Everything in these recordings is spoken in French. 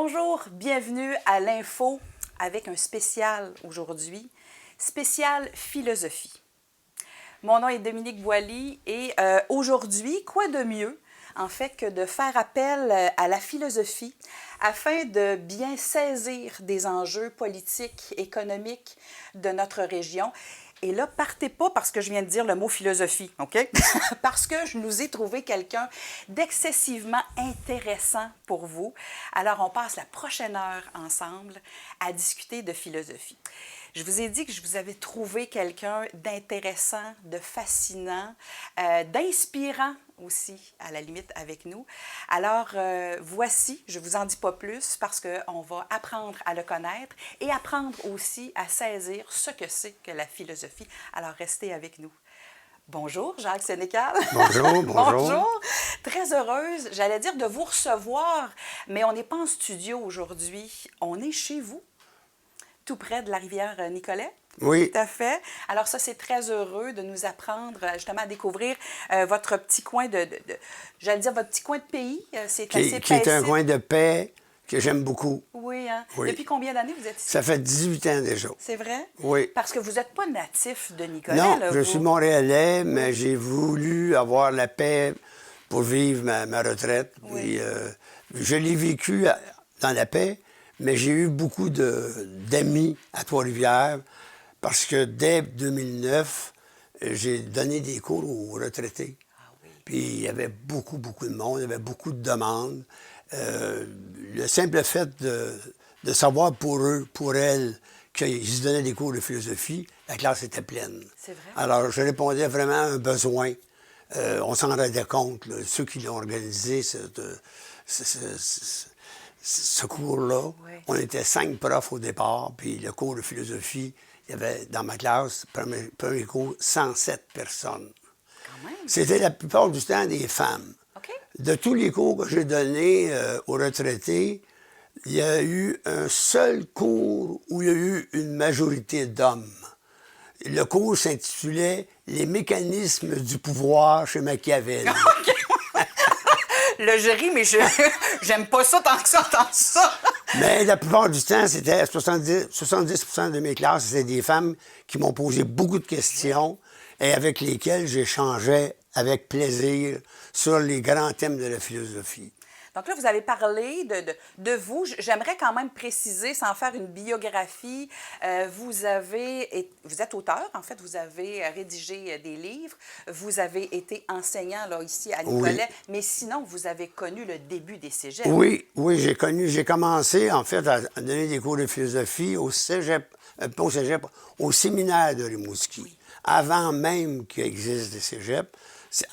Bonjour, bienvenue à l'Info avec un spécial aujourd'hui, spécial philosophie. Mon nom est Dominique Boily et aujourd'hui, quoi de mieux en fait que de faire appel à la philosophie afin de bien saisir des enjeux politiques, économiques de notre région. Et là, partez pas parce que je viens de dire le mot philosophie, OK? Parce que je nous ai trouvé quelqu'un d'excessivement intéressant pour vous. Alors, on passe la prochaine heure ensemble à discuter de philosophie. Je vous ai dit que je vous avais trouvé quelqu'un d'intéressant, de fascinant, d'inspirant aussi, à la limite, avec nous. Alors, voici, je ne vous en dis pas plus parce qu'on va apprendre à le connaître et apprendre aussi à saisir ce que c'est que la philosophie. Alors, restez avec nous. Bonjour, Jacques Sénécal. Bonjour, bonjour. Bonjour. Très heureuse, j'allais dire, de vous recevoir, mais on n'est pas en studio aujourd'hui. On est chez vous, tout près de la rivière Nicolet. Oui. Tout à fait. Alors ça, c'est très heureux de nous apprendre justement à découvrir votre petit coin j'allais dire votre petit coin de pays. C'est assez Qui est un paisible. coin de paix que j'aime beaucoup. Oui, hein? Oui. Depuis combien d'années vous êtes ici? Ça fait 18 ans déjà. C'est vrai? Oui. Parce que vous n'êtes pas natif de Nicolet, Non, là, je vous? suis montréalais, mais j'ai voulu avoir la paix pour vivre ma retraite. Oui. Puis, je l'ai vécu dans la paix, mais j'ai eu beaucoup d'amis à Trois-Rivières parce que dès 2009, j'ai donné des cours aux retraités. Ah oui. Puis il y avait beaucoup de monde, il y avait beaucoup de demandes. Le simple fait de savoir pour eux, pour elles, qu'ils se donnaient des cours de philosophie, la classe était pleine. C'est vrai? Alors, je répondais vraiment à un besoin. On s'en rendait compte, là, ceux qui l'ont organisé, ce cours-là. Oui. On était 5 profs au départ, puis le cours de philosophie, il y avait dans ma classe, premier cours, 107 personnes. Quand même. C'était la plupart du temps des femmes. OK. De tous les cours que j'ai donnés aux retraités, il y a eu un seul cours où il y a eu une majorité d'hommes. Le cours s'intitulait « Les mécanismes du pouvoir chez Machiavel ». Là, je ris, mais j'aime pas ça tant que ça, entendre ça. Mais la plupart du temps, c'était 70 de mes classes, c'était des femmes qui m'ont posé beaucoup de questions et avec lesquelles j'échangeais avec plaisir sur les grands thèmes de la philosophie. Donc là, vous avez parlé de vous. J'aimerais quand même préciser, sans faire une biographie, vous êtes auteur, en fait, vous avez rédigé des livres, vous avez été enseignant là, ici à Nicolet, Oui. mais sinon, vous avez connu le début des cégeps. Oui, j'ai commencé en fait à donner des cours de philosophie au cégep, pas au cégep, au séminaire de Rimouski. Oui. Avant même qu'il existe des cégeps,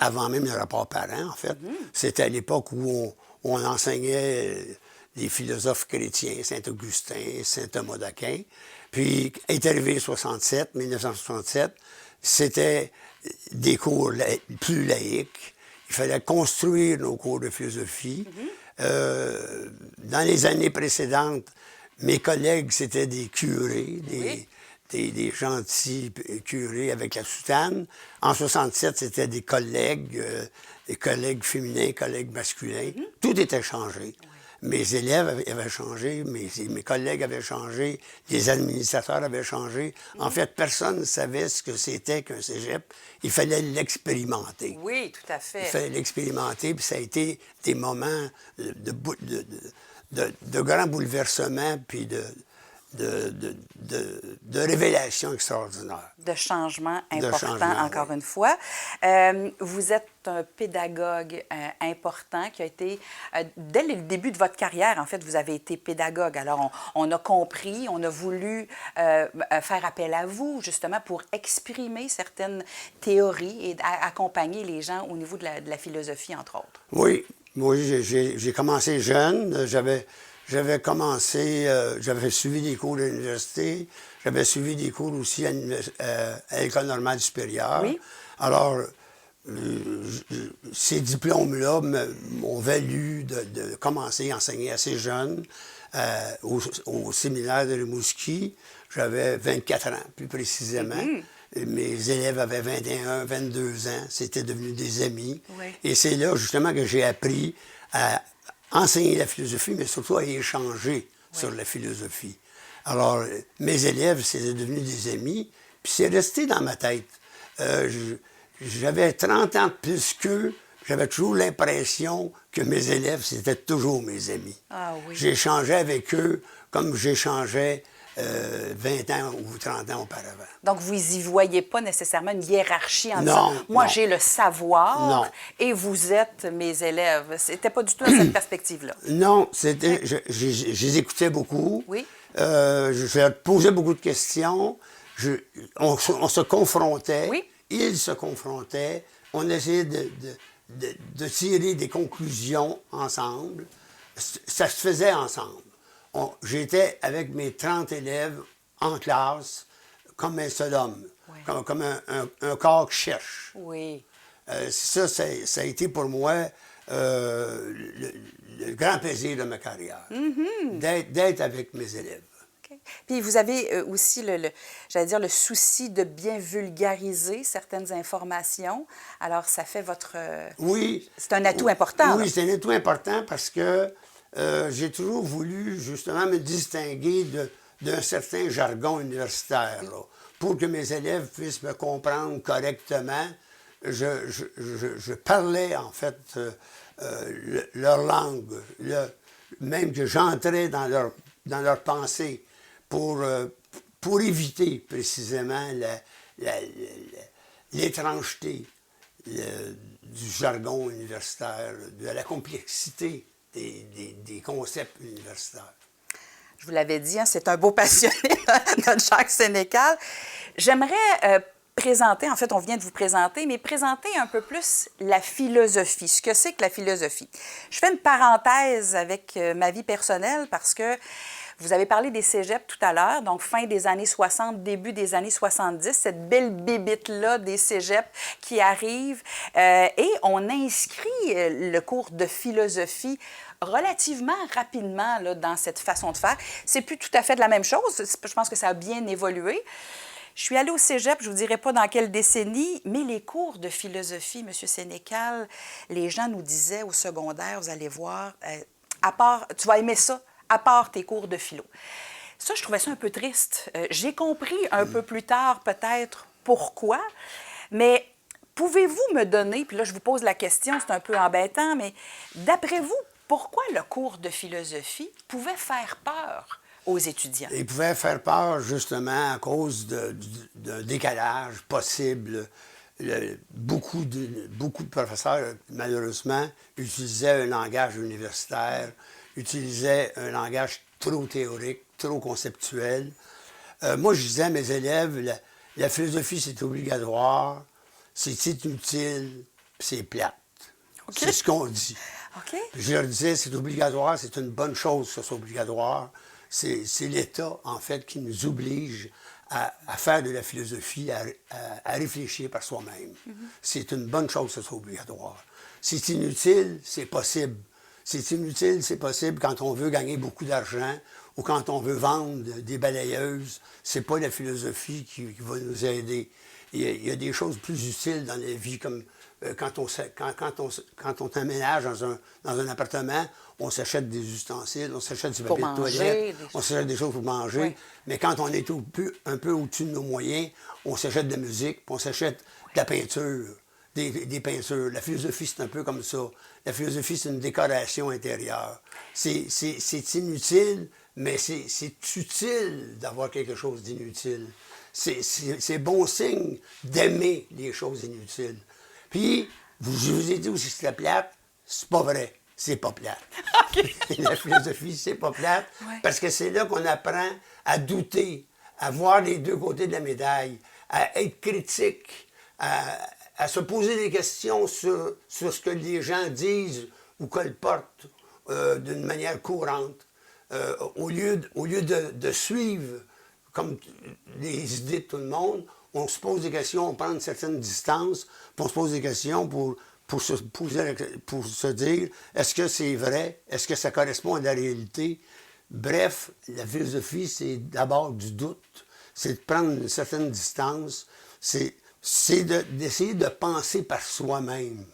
avant même le rapport parent, en fait. C'était à l'époque où on enseignait des philosophes chrétiens, Saint-Augustin, Saint-Thomas d'Aquin. Puis, est arrivé 1967, c'était des cours plus laïques. Il fallait construire nos cours de philosophie. Dans les années précédentes, mes collègues, c'était des curés, des gentils curés avec la soutane. En 67, c'était des collègues féminins, collègues masculins. Tout était changé. Oui. Mes élèves avaient changé, mes collègues avaient changé, les administrateurs avaient changé. En fait, personne ne savait ce que c'était qu'un cégep. Il fallait l'expérimenter. Oui, tout à fait. Il fallait l'expérimenter, puis ça a été des moments de grands bouleversements, puis de révélations extraordinaires. De changements importants, encore une fois. Vous êtes un pédagogue important qui a été, dès le début de votre carrière, en fait, vous avez été pédagogue. Alors, on a compris, on a voulu faire appel à vous, justement, pour exprimer certaines théories et accompagner les gens au niveau de la philosophie, entre autres. Oui, j'ai commencé jeune. J'avais suivi des cours de l'université, j'avais suivi des cours aussi à l'École normale supérieure. Oui. Alors, ces diplômes-là m'ont valu de commencer à enseigner assez jeune au séminaire de Rimouski. J'avais 24 ans, plus précisément. Mes élèves avaient 21, 22 ans. C'était devenu des amis. Oui. Et c'est là, justement, que j'ai appris à enseigner la philosophie, mais surtout à échanger sur la philosophie. Alors, mes élèves, c'est devenu des amis, puis c'est resté dans ma tête. J'avais 30 ans de plus qu'eux, j'avais toujours l'impression que mes élèves, c'était toujours mes amis. Ah oui. J'échangeais avec eux comme j'échangeais 20 ans ou 30 ans auparavant. Donc, vous y voyez pas nécessairement une hiérarchie en Non, disant, moi, non. j'ai le savoir Non. et vous êtes mes élèves. C'était pas du tout dans cette perspective-là. Non, c'était, je les écoutais beaucoup. Oui. Je leur posais beaucoup de questions. On se confrontait. Oui. Ils se confrontaient. On essayait de tirer des conclusions ensemble. Ça se faisait ensemble. J'étais avec mes 30 élèves en classe comme un seul homme, Oui. comme un corps qui cherche. Oui. Ça a été pour moi le grand plaisir de ma carrière, d'être avec mes élèves. OK. Puis vous avez aussi, j'allais dire, le souci de bien vulgariser certaines informations. Alors, ça fait votre... Oui. C'est un atout important. Oui, là. c'est un atout important parce que j'ai toujours voulu justement me distinguer d'un certain jargon universitaire. Là. Pour que mes élèves puissent me comprendre correctement, je parlais en fait leur langue, même que j'entrais dans leur pensée pour éviter précisément l'étrangeté du jargon universitaire, de la complexité des concepts universitaires. Je vous l'avais dit, hein, c'est un beau passionné, notre Jacques Sénécal. J'aimerais présenter, en fait, on vient de vous présenter, mais présenter un peu plus la philosophie, ce que c'est que la philosophie. Je fais une parenthèse avec ma vie personnelle parce que vous avez parlé des cégeps tout à l'heure, donc fin des années 60, début des années 70, cette belle bébite-là des cégeps qui arrive et on inscrit le cours de philosophie relativement rapidement là, dans cette façon de faire. C'est plus tout à fait de la même chose. Je pense que ça a bien évolué. Je suis allée au cégep, je ne vous dirai pas dans quelle décennie, mais les cours de philosophie, M. Sénécal, les gens nous disaient au secondaire, vous allez voir, à part, tu vas aimer ça, à part tes cours de philo. Ça, je trouvais ça un peu triste. J'ai compris un peu plus tard, peut-être, pourquoi, mais pouvez-vous me donner, puis là, je vous pose la question, c'est un peu embêtant, mais d'après vous, pourquoi le cours de philosophie pouvait faire peur aux étudiants? Il pouvait faire peur justement à cause d'un décalage possible. Beaucoup de professeurs, malheureusement, utilisaient un langage universitaire, utilisaient un langage trop théorique, trop conceptuel. Moi, je disais à mes élèves, la philosophie, c'est obligatoire, c'est inutile, puis c'est plate. Okay. C'est ce qu'on dit. OK. Je leur disais, c'est obligatoire, c'est une bonne chose que ce soit obligatoire. C'est l'État, en fait, qui nous oblige à faire de la philosophie, à réfléchir par soi-même. C'est une bonne chose que ce soit obligatoire. C'est inutile, c'est possible. C'est inutile, c'est possible quand on veut gagner beaucoup d'argent ou quand on veut vendre des balayeuses. C'est pas la philosophie qui va nous aider. Il y a des choses plus utiles dans la vie, comme quand on emménage dans un appartement, on s'achète des ustensiles, on s'achète du papier de toilette, on s'achète des choses pour manger. Oui. Mais quand on est un peu au-dessus de nos moyens, on s'achète de la musique, on s'achète de la peinture, des peintures. La philosophie, c'est un peu comme ça. La philosophie, c'est une décoration intérieure. C'est inutile, mais c'est utile d'avoir quelque chose d'inutile. C'est bon signe d'aimer les choses inutiles. Puis, je vous ai dit aussi que c'était plate. C'est pas vrai. C'est pas plate. Okay. La philosophie, c'est pas plate. Ouais. Parce que c'est là qu'on apprend à douter, à voir les deux côtés de la médaille, à être critique, à se poser des questions sur ce que les gens disent ou colportent d'une manière courante, au lieu de suivre comme les idées de tout le monde. On se pose des questions, on prend une certaine distance, puis on se pose des questions pour se dire, est-ce que c'est vrai? Est-ce que ça correspond à la réalité? Bref, la philosophie, c'est d'abord du doute, c'est de prendre une certaine distance, c'est d'essayer de penser par soi-même.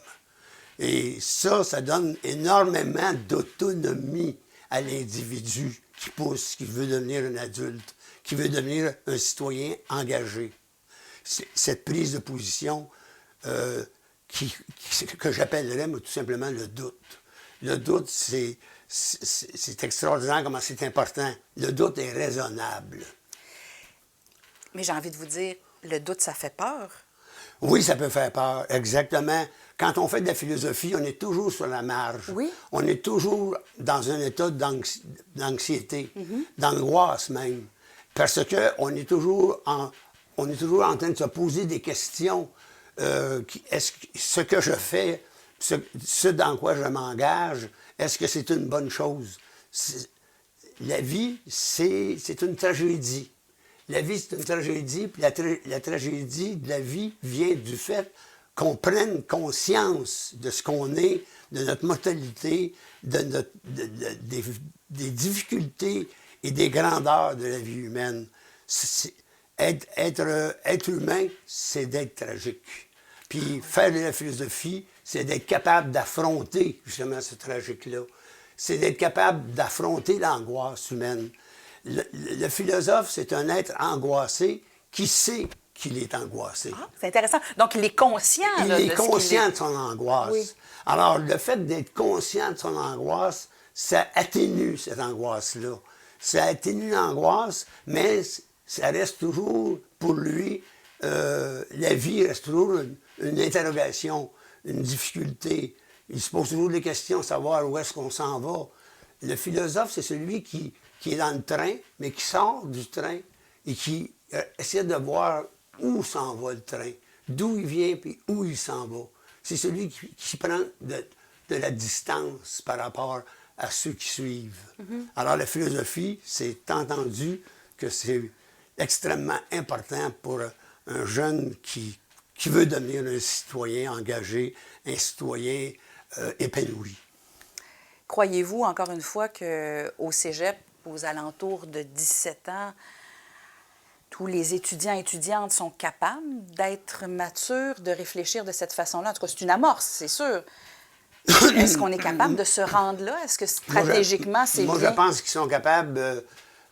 Et ça donne énormément d'autonomie à l'individu qui pousse, qui veut devenir un adulte, qui veut devenir un citoyen engagé. Cette prise de position que j'appellerais tout simplement le doute. Le doute, c'est extraordinaire comment c'est important. Le doute est raisonnable. Mais j'ai envie de vous dire, le doute, ça fait peur. Oui, ça peut faire peur, exactement. Quand on fait de la philosophie, on est toujours sur la marge. Oui. On est toujours dans un état d'anxiété, d'angoisse même. Parce qu'on est toujours en train de se poser des questions. Est-ce que ce que je fais, ce dans quoi je m'engage, est-ce que c'est une bonne chose? La vie, c'est une tragédie. La vie, c'est une tragédie, puis la tragédie de la vie vient du fait qu'on prenne conscience de ce qu'on est, de notre mortalité, des difficultés et des grandeurs de la vie humaine. Être humain, c'est d'être tragique. Puis faire de la philosophie, c'est d'être capable d'affronter justement ce tragique-là. C'est d'être capable d'affronter l'angoisse humaine. Le philosophe, c'est un être angoissé qui sait qu'il est angoissé. Ah, c'est intéressant. Donc, il est conscient Il là, est de conscient ce de son angoisse. Oui. Alors, le fait d'être conscient de son angoisse, ça atténue cette angoisse-là. Ça atténue l'angoisse, mais ça reste toujours, pour lui, la vie reste toujours une interrogation, une difficulté. Il se pose toujours des questions, savoir où est-ce qu'on s'en va. Le philosophe, c'est celui qui est dans le train, mais qui sort du train et qui essaie de voir où s'en va le train, d'où il vient puis où il s'en va. C'est celui qui prend de la distance par rapport à ceux qui suivent. Alors la philosophie, c'est entendu que c'est extrêmement important pour un jeune qui veut devenir un citoyen engagé, un citoyen épanoui. Croyez-vous, encore une fois, qu'au cégep, aux alentours de 17 ans, tous les étudiants et étudiantes sont capables d'être matures, de réfléchir de cette façon-là? En tout cas, c'est une amorce, c'est sûr. Est-ce qu'on est capable de se rendre là? Est-ce que stratégiquement, c'est bien? Moi, je pense qu'ils sont capables,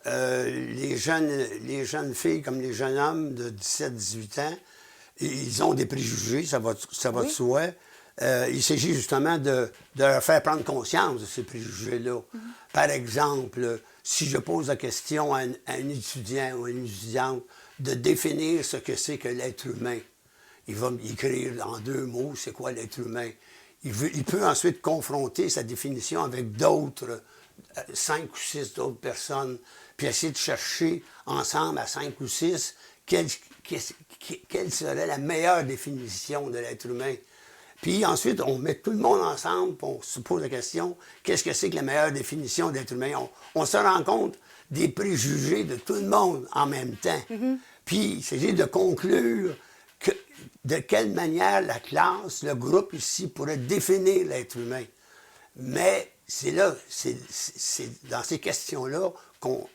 les jeunes filles comme les jeunes hommes de 17-18 ans, ils ont des préjugés, ça va de soi. Il s'agit justement de leur faire prendre conscience de ces préjugés-là. Par exemple, si je pose la question à un étudiant ou à une étudiante de définir ce que c'est que l'être humain, il va m'écrire en 2 mots c'est quoi l'être humain. Il peut ensuite confronter sa définition avec d'autres, 5 ou 6 d'autres personnes, puis essayer de chercher ensemble à 5 ou 6 quelle serait la meilleure définition de l'être humain. Puis ensuite, on met tout le monde ensemble, puis on se pose la question, qu'est-ce que c'est que la meilleure définition d'être humain? On se rend compte des préjugés de tout le monde en même temps. Puis il s'agit de conclure de quelle manière la classe, le groupe ici pourrait définir l'être humain. Mais c'est dans ces questions-là qu'on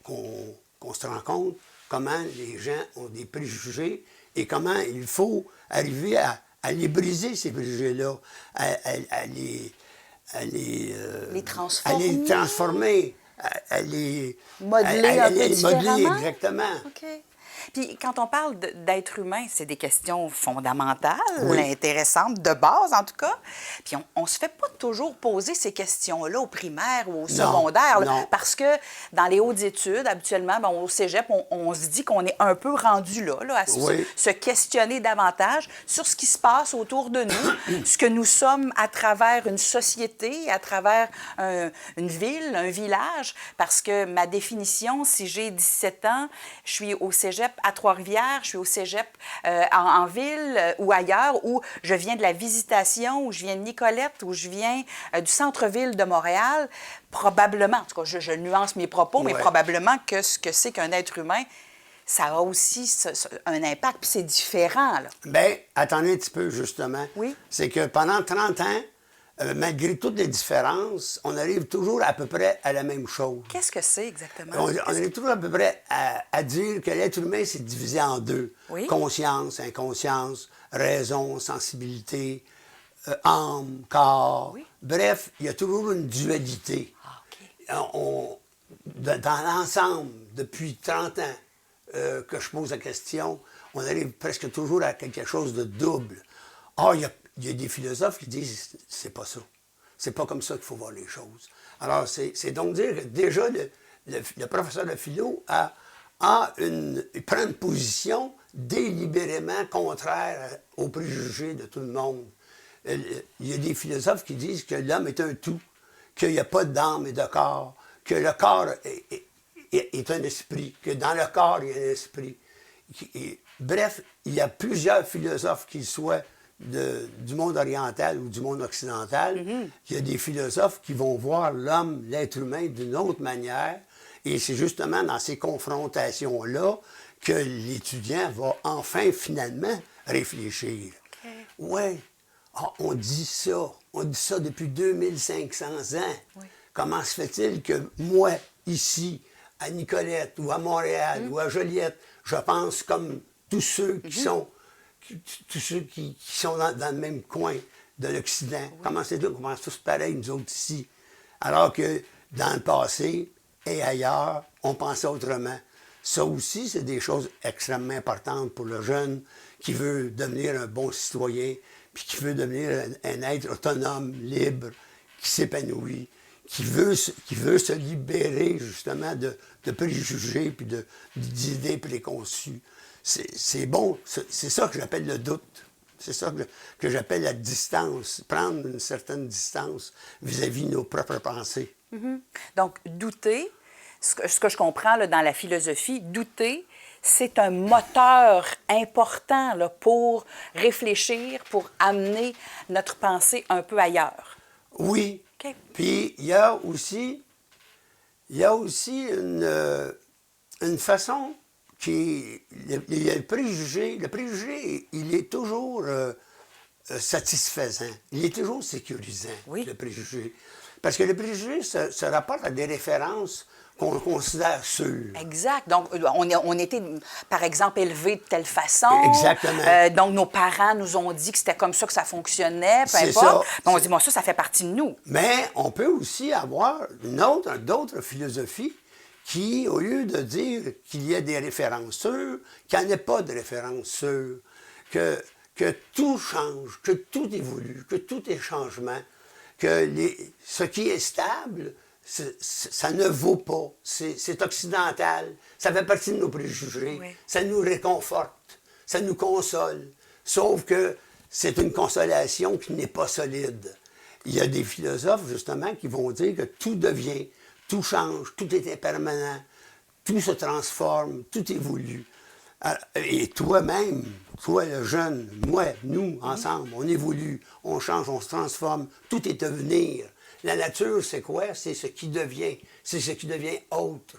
se rend compte comment les gens ont des préjugés et comment il faut arriver à les briser, ces préjugés-là, à les transformer, à les modeler un peu différemment? Exactement. OK. Puis quand on parle d'être humain, c'est des questions fondamentales, Oui. intéressantes, de base en tout cas. Puis on se fait pas toujours poser ces questions-là au primaire ou au secondaire. Non. Parce que dans les hautes études, habituellement, au cégep, on se dit qu'on est un peu rendu là à se questionner davantage sur ce qui se passe autour de nous, ce que nous sommes à travers une société, à travers une ville, un village. Parce que ma définition, si j'ai 17 ans, je suis au cégep à Trois-Rivières, je suis au cégep en ville ou ailleurs, où je viens de la Visitation, où je viens de Nicolette, où je viens du centre-ville de Montréal, probablement, en tout cas, je nuance mes propos, mais probablement que ce que c'est qu'un être humain, ça a aussi un impact, puis c'est différent, là. Bien, attendez un petit peu, justement. Oui. C'est que pendant 30 ans, malgré toutes les différences, on arrive toujours à peu près à la même chose. Qu'est-ce que c'est exactement? On arrive toujours à peu près à dire que l'être humain, c'est divisé en 2. Oui. Conscience, inconscience, raison, sensibilité, âme, corps. Oui. Bref, il y a toujours une dualité. Ah, OK. Dans l'ensemble, depuis 30 ans que je pose la question, on arrive presque toujours à quelque chose de double. Or, il y a des philosophes qui disent c'est pas ça. C'est pas comme ça qu'il faut voir les choses. Alors, c'est donc dire que déjà, le professeur de philo il prend une position délibérément contraire aux préjugés de tout le monde. Il y a des philosophes qui disent que l'homme est un tout, qu'il n'y a pas d'âme et de corps, que le corps est un esprit, que dans le corps, il y a un esprit. Bref, il y a plusieurs philosophes, qu'ils soient du monde oriental ou du monde occidental. Il y a des philosophes qui vont voir l'homme, l'être humain, d'une autre manière. Et c'est justement dans ces confrontations-là que l'étudiant va enfin, finalement, réfléchir. OK. Oui, on dit ça depuis 2500 ans. Oui. Comment se fait-il que moi, ici, à Nicolette, ou à Montréal, ou à Joliette, je pense comme tous ceux qui sont, dans le même coin de l'Occident. Oui. Comment c'est qu'on pense tous pareil, nous autres ici? Alors que dans le passé et ailleurs, on pensait autrement. Ça aussi, c'est des choses extrêmement importantes pour le jeune qui veut devenir un bon citoyen, puis qui veut devenir un être autonome, libre, qui s'épanouit, qui veut se libérer justement de préjugés puis d'idées préconçues. C'est bon, c'est ça que j'appelle le doute. C'est ça que j'appelle la distance, prendre une certaine distance vis-à-vis de nos propres pensées. Mm-hmm. Donc, douter, ce que je comprends là, dans la philosophie, douter, c'est un moteur important là, pour réfléchir, pour amener notre pensée un peu ailleurs. Oui. Okay. Puis, il y a aussi une façon qui... Il y a le préjugé. Le préjugé, il est toujours satisfaisant. Il est toujours sécurisant, oui. Le préjugé. Parce que le préjugé se rapporte à des références qu'on considère sûres. Exact. Donc, on était, par exemple, élevés de telle façon. Exactement. Donc, nos parents nous ont dit que c'était comme ça que ça fonctionnait, peu importe. Ça. On se dit, bon, ça fait partie de nous. Mais on peut aussi avoir d'autres philosophies qui, au lieu de dire qu'il y a des références sûres, qu'il n'y en ait pas de références sûres, que tout change, que tout évolue, que tout est changement, que ce qui est stable, ça ne vaut pas. C'est occidental. Ça fait partie de nos préjugés. Oui. Ça nous réconforte. Ça nous console. Sauf que c'est une consolation qui n'est pas solide. Il y a des philosophes, justement, qui vont dire que tout devient, tout change, tout est impermanent, tout se transforme, tout évolue. Et toi-même, toi le jeune, moi, nous, ensemble, on évolue, on change, on se transforme, tout est devenir. La nature, c'est quoi? C'est ce qui devient. C'est ce qui devient autre.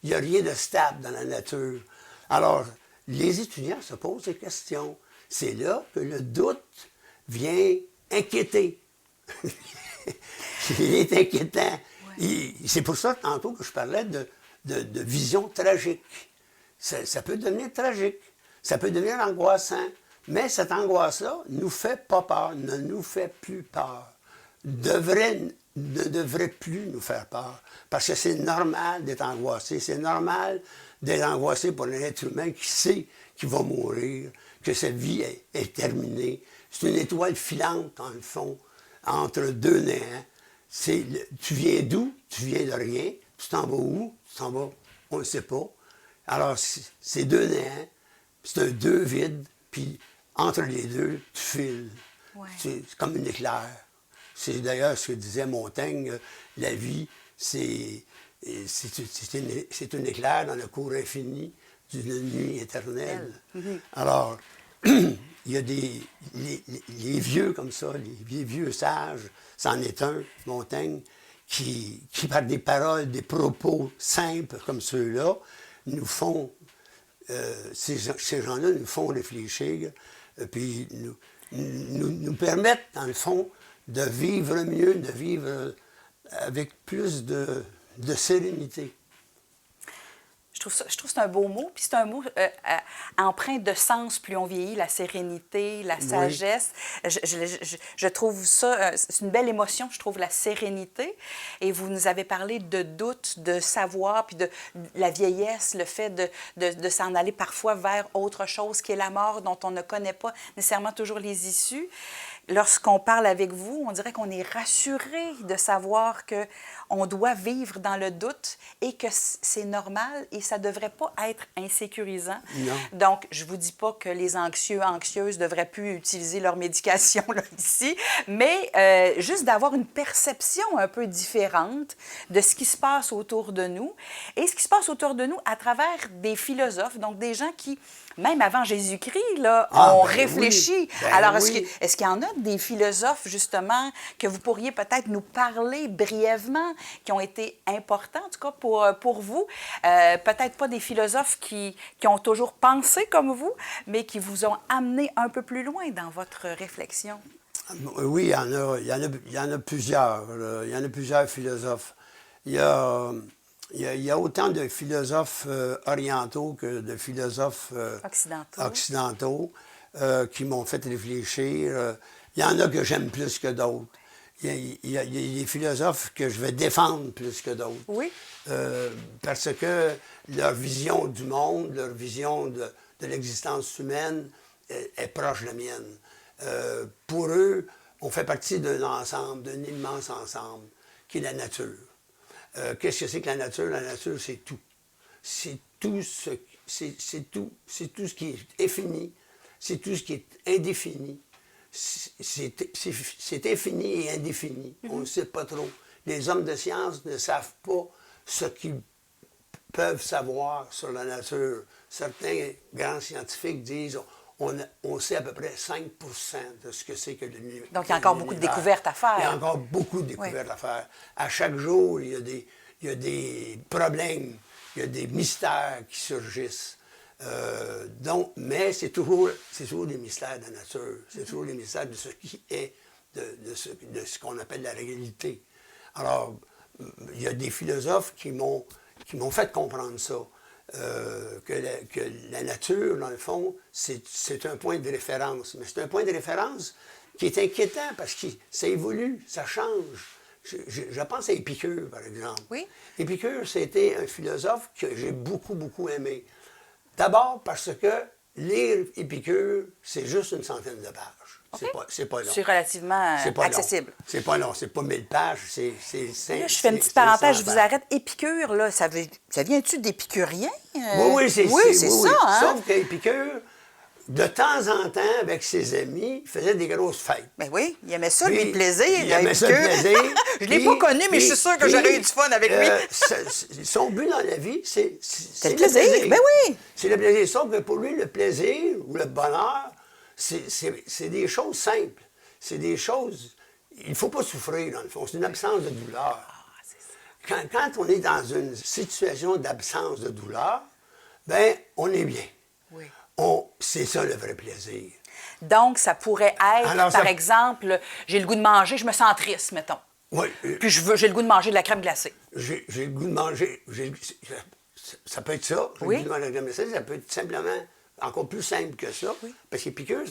Il n'y a rien de stable dans la nature. Alors, les étudiants se posent des questions. C'est là que le doute vient inquiéter. Il est inquiétant. Ouais. C'est pour ça, tantôt, que je parlais de vision tragique. Ça peut devenir tragique. Ça peut devenir angoissant. Mais cette angoisse-là nous fait pas peur, ne nous fait plus peur. Ne devrait plus nous faire peur. Parce que c'est normal d'être angoissé. C'est normal d'être angoissé pour un être humain qui sait qu'il va mourir, que sa vie est terminée. C'est une étoile filante, dans le fond, entre deux néants. Tu viens d'où? Tu viens de rien. Tu t'en vas où? Tu t'en vas, on ne sait pas. Alors, c'est deux néants, c'est un deux vides, puis entre les deux, tu files. Ouais. C'est comme une éclair. C'est d'ailleurs ce que disait Montaigne, la vie, c'est une éclair dans le cours infini d'une nuit éternelle. Mm-hmm. Alors, il y a les vieux comme ça, les vieux sages, c'en est un, Montaigne, qui par des paroles, des propos simples comme ceux-là, nous font, ces gens-là nous font réfléchir, puis nous permettent, dans le fond, de vivre mieux, de vivre avec plus de sérénité. Je je trouve que c'est un beau mot, puis c'est un mot empreint de sens plus on vieillit, la sérénité, la sagesse. Je trouve ça, c'est une belle émotion, je trouve, la sérénité. Et vous nous avez parlé de doute, de savoir, puis de la vieillesse, le fait de s'en aller parfois vers autre chose qui est la mort, dont on ne connaît pas nécessairement toujours les issues. Lorsqu'on parle avec vous, on dirait qu'on est rassuré de savoir qu'on doit vivre dans le doute et que c'est normal et ça ne devrait pas être insécurisant. Non. Donc, je ne vous dis pas que les anxieux, anxieuses ne devraient plus utiliser leur médication là, ici, mais juste d'avoir une perception un peu différente de ce qui se passe autour de nous et ce qui se passe autour de nous à travers des philosophes, donc des gens qui, même avant Jésus-Christ, là, ont réfléchi. Oui. Alors, est-ce qu'il y en a des philosophes, justement, que vous pourriez peut-être nous parler brièvement, qui ont été importants, en tout cas, pour vous? Peut-être pas des philosophes qui ont toujours pensé comme vous, mais qui vous ont amené un peu plus loin dans votre réflexion. Oui, il y en a plusieurs. Il y en a plusieurs philosophes. Il y a autant de philosophes orientaux que de philosophes occidentaux qui m'ont fait réfléchir. Il y en a que j'aime plus que d'autres. Il y a des philosophes que je vais défendre plus que d'autres. Oui. Parce que leur vision du monde, leur vision de l'existence humaine est proche de la mienne. Pour eux, on fait partie d'un ensemble, d'un immense ensemble, qui est la nature. Qu'est-ce que c'est que la nature? La nature, c'est tout. C'est tout ce qui est infini, c'est tout ce qui est indéfini. C'est infini et indéfini. On ne sait pas trop. Les hommes de science ne savent pas ce qu'ils peuvent savoir sur la nature. Certains grands scientifiques disent on sait à peu près 5 de ce que c'est que l'univers. Donc, il y a encore beaucoup de découvertes à faire. Il y a encore beaucoup de découvertes à faire. À chaque jour, il y a des problèmes, il y a des mystères qui surgissent. Mais c'est toujours des mystères de la nature. C'est toujours des mystères de ce qui est, de ce qu'on appelle la réalité. Alors, il y a des philosophes qui m'ont fait comprendre ça. Que la nature, dans le fond, c'est un point de référence. Mais c'est un point de référence qui est inquiétant parce que ça évolue, ça change. Je pense à Épicure, par exemple. Oui. Épicure, c'était un philosophe que j'ai beaucoup, beaucoup aimé. D'abord parce que lire Épicure, c'est juste une centaine de pages. Okay. C'est pas long. C'est relativement accessible. C'est pas long, c'est pas 1000 pages, c'est là, je fais une petite parenthèse, je vous arrête. Épicure, là, ça vient-tu d'épicurien? Oui, c'est ça. Hein? Sauf qu'Épicure, de temps en temps, avec ses amis, il faisait des grosses fêtes. Ben oui, il aimait ça, le plaisir. Il aimait ça, le plaisir. Je ne l'ai pas connu, mais je suis sûre que j'aurais eu du fun avec lui. Son but dans la vie, c'est le plaisir. Ben oui. C'est le plaisir. Sauf que pour lui, le plaisir ou le bonheur, c'est des choses simples. C'est des choses... Il ne faut pas souffrir, dans le fond. C'est une absence de douleur. Quand on est dans une situation d'absence de douleur, ben on est bien. Oui. C'est ça le vrai plaisir. Donc, ça pourrait être, par exemple, j'ai le goût de manger, je me sens triste, mettons. Oui. Puis j'ai le goût de manger de la crème glacée. J'ai le goût de manger... Ça peut être ça. J'ai le goût de manger de la crème glacée. Ça peut être simplement encore plus simple que ça. Oui. Parce qu'Épicure,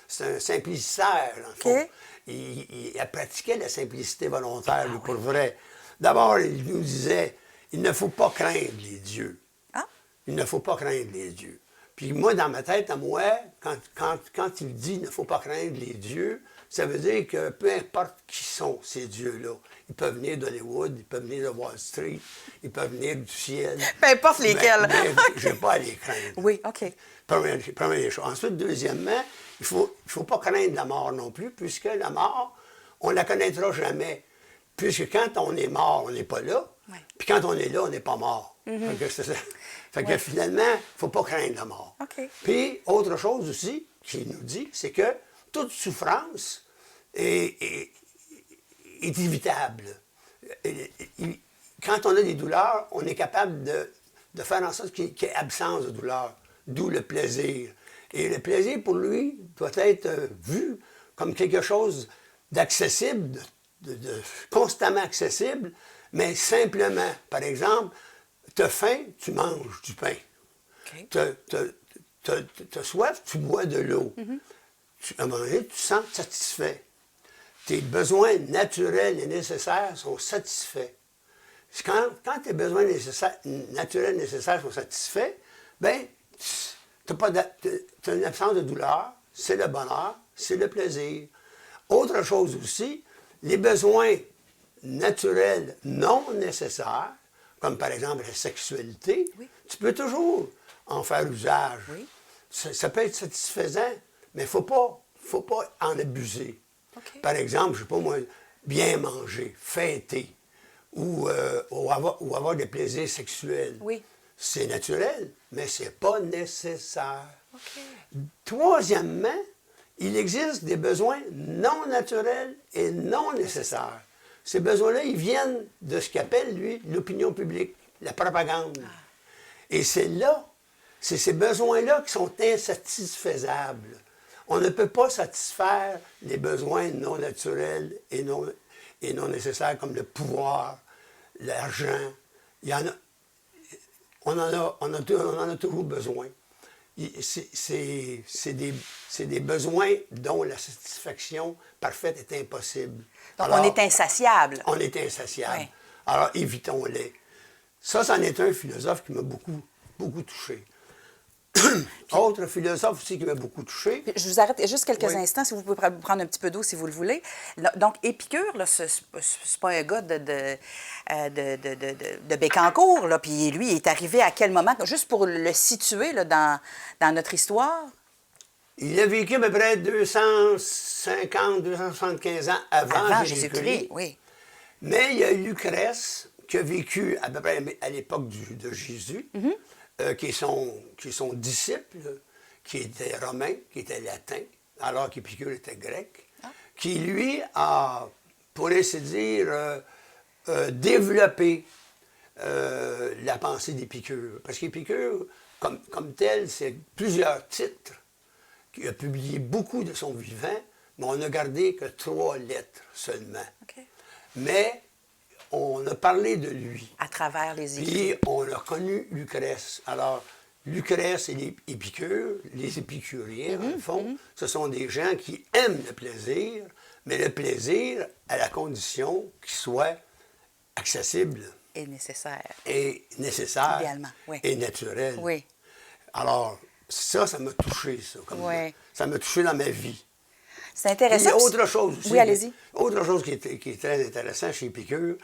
c'est un simplicitaire, dans le fond. Il pratiquait la simplicité volontaire, lui, pour vrai. D'abord, il nous disait, il ne faut pas craindre les dieux. Ah. Il ne faut pas craindre les dieux. Puis moi, dans ma tête, à moi, quand il dit « il ne faut pas craindre les dieux », ça veut dire que peu importe qui sont ces dieux-là, ils peuvent venir d'Hollywood, ils peuvent venir de Wall Street, ils peuvent venir du ciel. Peu importe lesquels. Mais je n'ai pas à les craindre. Oui, OK. Première chose. Ensuite, deuxièmement, il faut pas craindre la mort non plus, puisque la mort, on ne la connaîtra jamais. Puisque quand on est mort, on n'est pas là. Oui. Puis quand on est là, on n'est pas mort. Fait que finalement, il ne faut pas craindre la mort. Okay. Puis, autre chose aussi qu'il nous dit, c'est que toute souffrance est évitable. Quand on a des douleurs, on est capable de faire en sorte qu'il y ait absence de douleur, d'où le plaisir. Et le plaisir, pour lui, doit être vu comme quelque chose d'accessible, de constamment accessible, mais simplement. Par exemple, t'as faim, tu manges du pain. OK. T'as soif, tu bois de l'eau. À un moment donné, tu te sens satisfait. Tes besoins naturels et nécessaires sont satisfaits. Quand tes besoins naturels et nécessaires sont satisfaits, bien, tu as une absence de douleur, c'est le bonheur, c'est le plaisir. Autre chose aussi, les besoins naturels non nécessaires, comme par exemple la sexualité, Oui. tu peux toujours en faire usage. Oui. Ça peut être satisfaisant, mais il ne faut pas en abuser. OK. Par exemple, je ne sais pas moi, bien manger, fêter, ou avoir des plaisirs sexuels. Oui. C'est naturel, mais ce n'est pas nécessaire. OK. Troisièmement, il existe des besoins non naturels et non nécessaires. Ces besoins-là, ils viennent de ce qu'appelle, lui, l'opinion publique, la propagande. Et c'est ces besoins-là qui sont insatisfaisables. On ne peut pas satisfaire les besoins non naturels et non nécessaires comme le pouvoir, l'argent. On en a toujours besoin. C'est des besoins dont la satisfaction parfaite est impossible. Donc, Alors, on est insatiable. on est insatiable. Ouais. Alors, évitons-les. Ça, c'en est un philosophe qui m'a beaucoup touché. Autre philosophe aussi qui m'a beaucoup touché. Je vous arrête juste quelques Oui. instants, si vous pouvez prendre un petit peu d'eau si vous le voulez. Donc, Épicure, là, c'est pas un gars de Bécancour, là, puis lui, il est arrivé à quel moment, juste pour le situer là, dans notre histoire? Il a vécu à peu près 250, 275 ans avant Jésus-Christ. Oui. Mais il y a Lucrèce qui a vécu à peu près à l'époque de Jésus, qui est son disciple, qui était romain, qui était latin, alors qu'Épicure était grec, qui, lui, a, pour ainsi dire, développé la pensée d'Épicure. Parce qu'Épicure, comme tel, c'est plusieurs titres. Il a publié beaucoup de son vivant, mais on n'a gardé que 3 lettres seulement. OK. Mais on a parlé de lui. À travers les écrits. Puis on a connu Lucrèce. Alors, Lucrèce et les épicuriens, dans le fond, ce sont des gens qui aiment le plaisir, mais le plaisir à la condition qu'il soit accessible Et nécessaire. et nécessaire Idéalement, oui. et naturel. Oui. Alors, ça m'a touché, ça. Oui. Ça m'a touché dans ma vie. C'est Il y intéressant. a autre chose aussi. Oui, allez-y. Autre chose qui est très intéressant chez Épicure,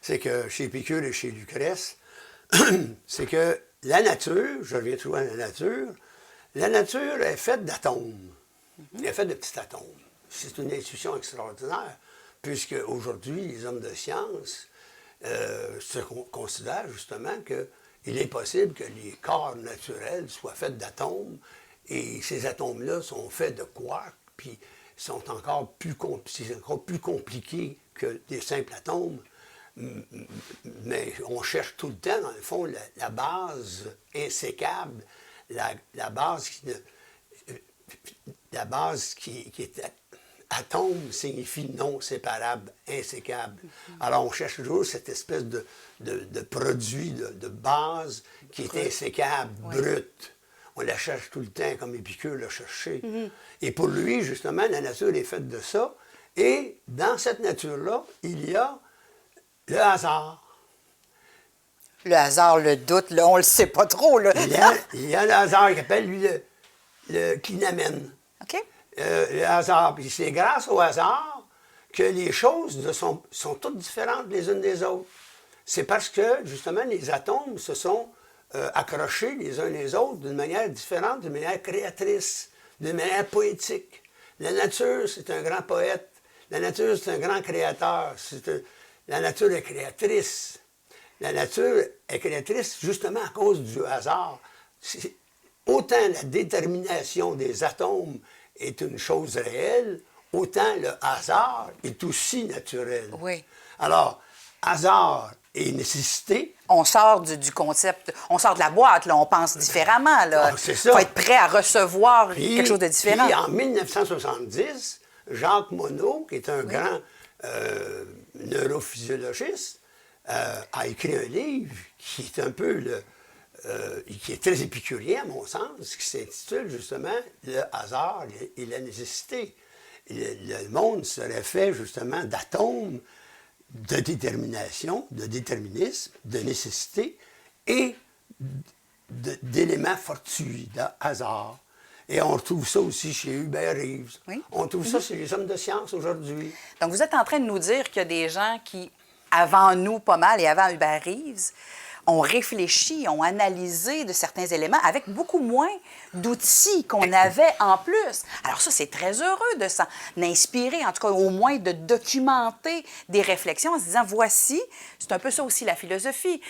c'est que chez Épicure et chez Lucrèce, c'est que la nature, je reviens toujours à la nature est faite d'atomes. Elle est faite de petits atomes. C'est une institution extraordinaire, puisque aujourd'hui, les hommes de science considèrent justement qu'il est possible que les corps naturels soient faits d'atomes, et ces atomes-là sont faits de quarks, puis sont encore plus compliqués que des simples atomes. Mais on cherche tout le temps, dans le fond, la base insécable, la base qui est atome signifie non séparable, insécable. Alors on cherche toujours cette espèce de produit, de base qui est insécable, brute. On la cherche tout le temps, comme Épicure l'a cherché. Et pour lui, justement, la nature est faite de ça. Et dans cette nature-là, il y a le hasard. Le hasard, le doute, là, on le sait pas trop. Là. Il y a le hasard qui appelle, lui, le kinamène. OK. Le hasard. Puis c'est grâce au hasard que les choses sont toutes différentes les unes des autres. C'est parce que, justement, les atomes se sont accrochés les uns les autres d'une manière différente, d'une manière créatrice, d'une manière poétique. La nature, c'est un grand poète. La nature, c'est un grand créateur. La nature est créatrice. La nature est créatrice justement à cause du hasard. Autant la détermination des atomes est une chose réelle, autant le hasard est aussi naturel. Oui. Alors, hasard et nécessité. On sort du concept, on sort de la boîte, là, on pense différemment. Là. Ah, c'est ça. Il faut être prêt à recevoir quelque chose de différent. Puis en 1970, Jacques Monod, qui est un grand neurophysiologiste, a écrit un livre qui est un peu qui est très épicurien à mon sens, qui s'intitule justement Le hasard et la nécessité. Le monde serait fait justement d'atomes, de détermination, de déterminisme, de nécessité et d'éléments fortuits, de hasard. Et on retrouve ça aussi chez Hubert Reeves. Oui. On trouve ça chez les hommes de science aujourd'hui. Donc, vous êtes en train de nous dire qu'il y a des gens qui, avant nous pas mal et avant Hubert Reeves, ont réfléchi, ont analysé de certains éléments avec beaucoup moins d'outils qu'on avait en plus. Alors ça, c'est très heureux de s'en inspirer, en tout cas au moins de documenter des réflexions en se disant, voici, c'est un peu ça aussi la philosophie,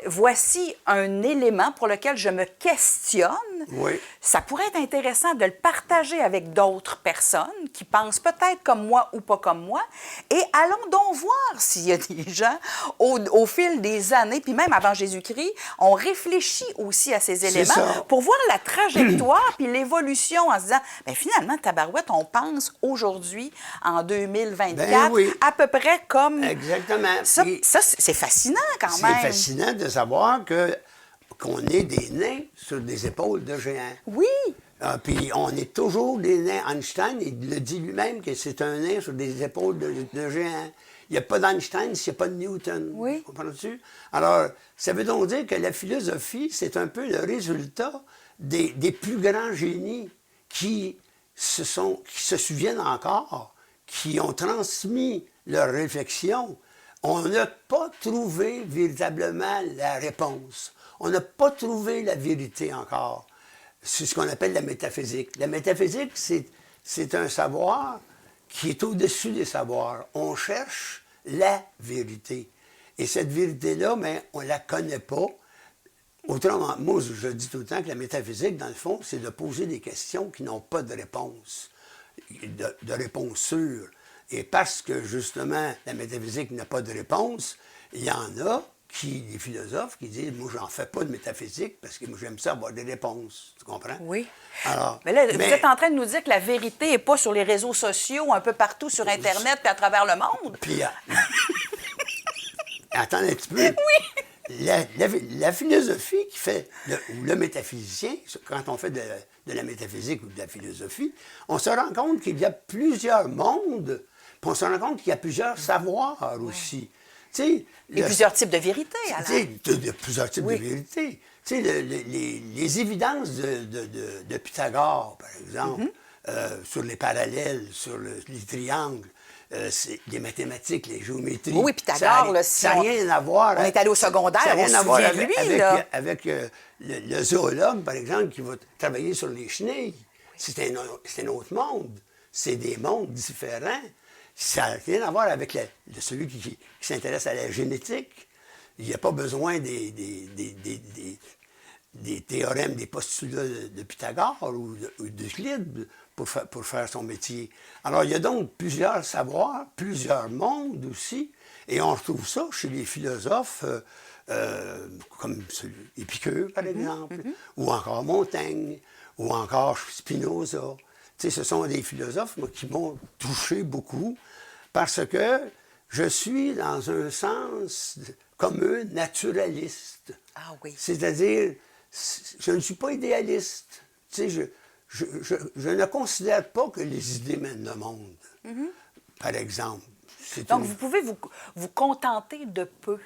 voici un élément pour lequel je me questionne. Oui. Ça pourrait être intéressant de le partager avec d'autres personnes qui pensent peut-être comme moi ou pas comme moi. Et allons donc voir s'il y a des gens, au fil des années, puis même avant Jésus-Christ, on réfléchit aussi à ces éléments pour voir la trajectoire puis l'évolution en se disant, bien, finalement, tabarouette, on pense aujourd'hui, en 2024, Ben oui. à peu près comme... Exactement. Ça, c'est fascinant quand même. C'est fascinant de savoir qu'on est des nains sur des épaules de géants. Oui. Puis on est toujours des nains. Einstein, il le dit lui-même que c'est un nain sur des épaules de géants. Il n'y a pas d'Einstein s'il n'y a pas de Newton. Oui. Comprends-tu? Alors, ça veut donc dire que la philosophie, c'est un peu le résultat des plus grands génies qui se souviennent encore, qui ont transmis leurs réflexions. On n'a pas trouvé véritablement la réponse. On n'a pas trouvé la vérité encore. C'est ce qu'on appelle la métaphysique. La métaphysique, c'est un savoir qui est au-dessus des savoirs. On cherche la vérité. Et cette vérité-là, mais on ne la connaît pas. Autrement, moi, je dis tout le temps que la métaphysique, dans le fond, c'est de poser des questions qui n'ont pas de réponse, de réponse sûre. Et parce que, justement, la métaphysique n'a pas de réponse, il y en a des philosophes qui disent « Moi, j'en fais pas de métaphysique parce que moi, j'aime ça avoir des réponses. » Tu comprends? Oui. Alors, mais là, vous êtes en train de nous dire que la vérité n'est pas sur les réseaux sociaux, un peu partout sur Internet puis à travers le monde? Puis, attends un petit peu. Oui. La philosophie qui fait, ou le métaphysicien, quand on fait de la métaphysique ou de la philosophie, on se rend compte qu'il y a plusieurs mondes, puis on se rend compte qu'il y a plusieurs savoirs aussi. Et plusieurs types de vérités, alors. Il y a plusieurs types de vérités. Tu sais, les évidences de Pythagore, par exemple, sur les parallèles, sur les triangles, les mathématiques, les géométries. Oui, Pythagore, ça n'a rien à voir. On est allé au secondaire, ça n'a rien à voir avec lui, le zoologue, par exemple, qui va travailler sur les chenilles. C'est un autre monde. C'est des mondes différents. Ça n'a rien à voir avec celui qui s'intéresse à la génétique. Il n'y a pas besoin des théorèmes, des postulats de Pythagore ou d'Euclide pour faire son métier. Alors, il y a donc plusieurs savoirs, plusieurs mondes aussi, et on retrouve ça chez les philosophes comme Épicure, par exemple, ou encore Montaigne, ou encore Spinoza. Tu sais, ce sont des philosophes, moi, qui m'ont touché beaucoup parce que je suis, dans un sens, comme eux, naturaliste. Ah oui. C'est-à-dire, je ne suis pas idéaliste. Tu sais, je ne considère pas que les idées mènent le monde, par exemple. Donc, vous pouvez vous contenter de peu.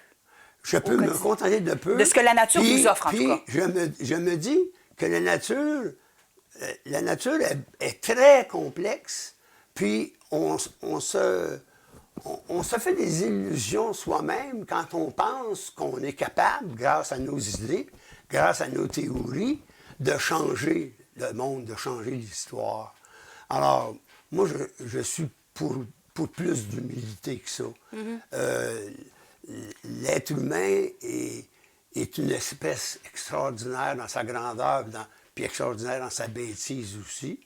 Je peux me contenter de peu. De ce que la nature vous offre, en tout cas. Je me dis que la nature est très complexe, puis on se fait des illusions soi-même quand on pense qu'on est capable, grâce à nos idées, grâce à nos théories, de changer le monde, de changer l'histoire. Alors, moi, je suis pour plus d'humilité que ça. L'être humain est une espèce extraordinaire dans sa grandeur, puis extraordinaire dans sa bêtise aussi,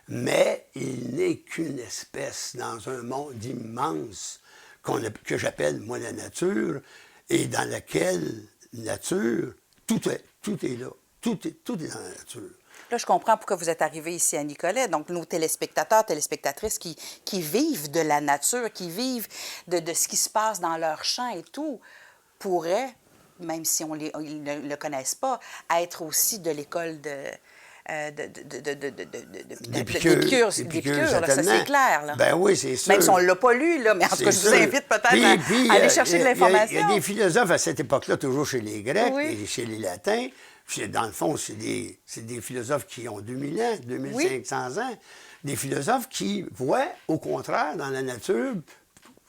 mais il n'est qu'une espèce dans un monde immense que j'appelle, moi, la nature, et dans laquelle, nature, tout est là. Tout est dans la nature. Là, je comprends pourquoi vous êtes arrivé ici à Nicolet. Donc, nos téléspectateurs, téléspectatrices qui vivent de la nature, qui vivent de ce qui se passe dans leur champ et tout, pourraient, même si ils ne le connaissent pas, être aussi de l'école d'Épicure, là, ça c'est clair. Là. Ben oui, c'est sûr. Même si on ne l'a pas lu, là, mais en tout cas, je vous invite peut-être à aller chercher de l'information. Il y a des philosophes à cette époque-là, toujours chez les Grecs Oui. et chez les Latins. Dans le fond, c'est des philosophes qui ont 2000 ans, 2500 ans. Des philosophes qui voient, au contraire, dans la nature,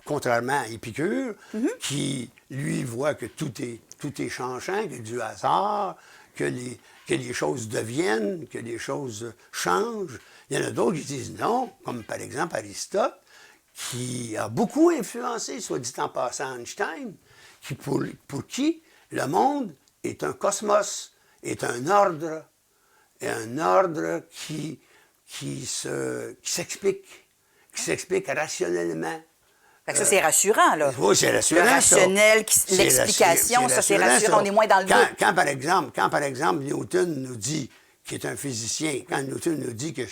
contrairement à Épicure, qui, lui, voit que tout est changeant, qu'il y a du hasard, que les choses deviennent, que les choses changent. Il y en a d'autres qui disent non, comme par exemple Aristote, qui a beaucoup influencé, soit dit en passant, Einstein, pour qui le monde est un cosmos, est un ordre qui s'explique rationnellement. Fait que ça, c'est rassurant, là. Oui, c'est rassurant. Le rationnel, l'explication, ça, c'est rassurant. On est moins dans le doute. Quand, par exemple, Newton nous dit, qui est un physicien, quand Newton nous dit que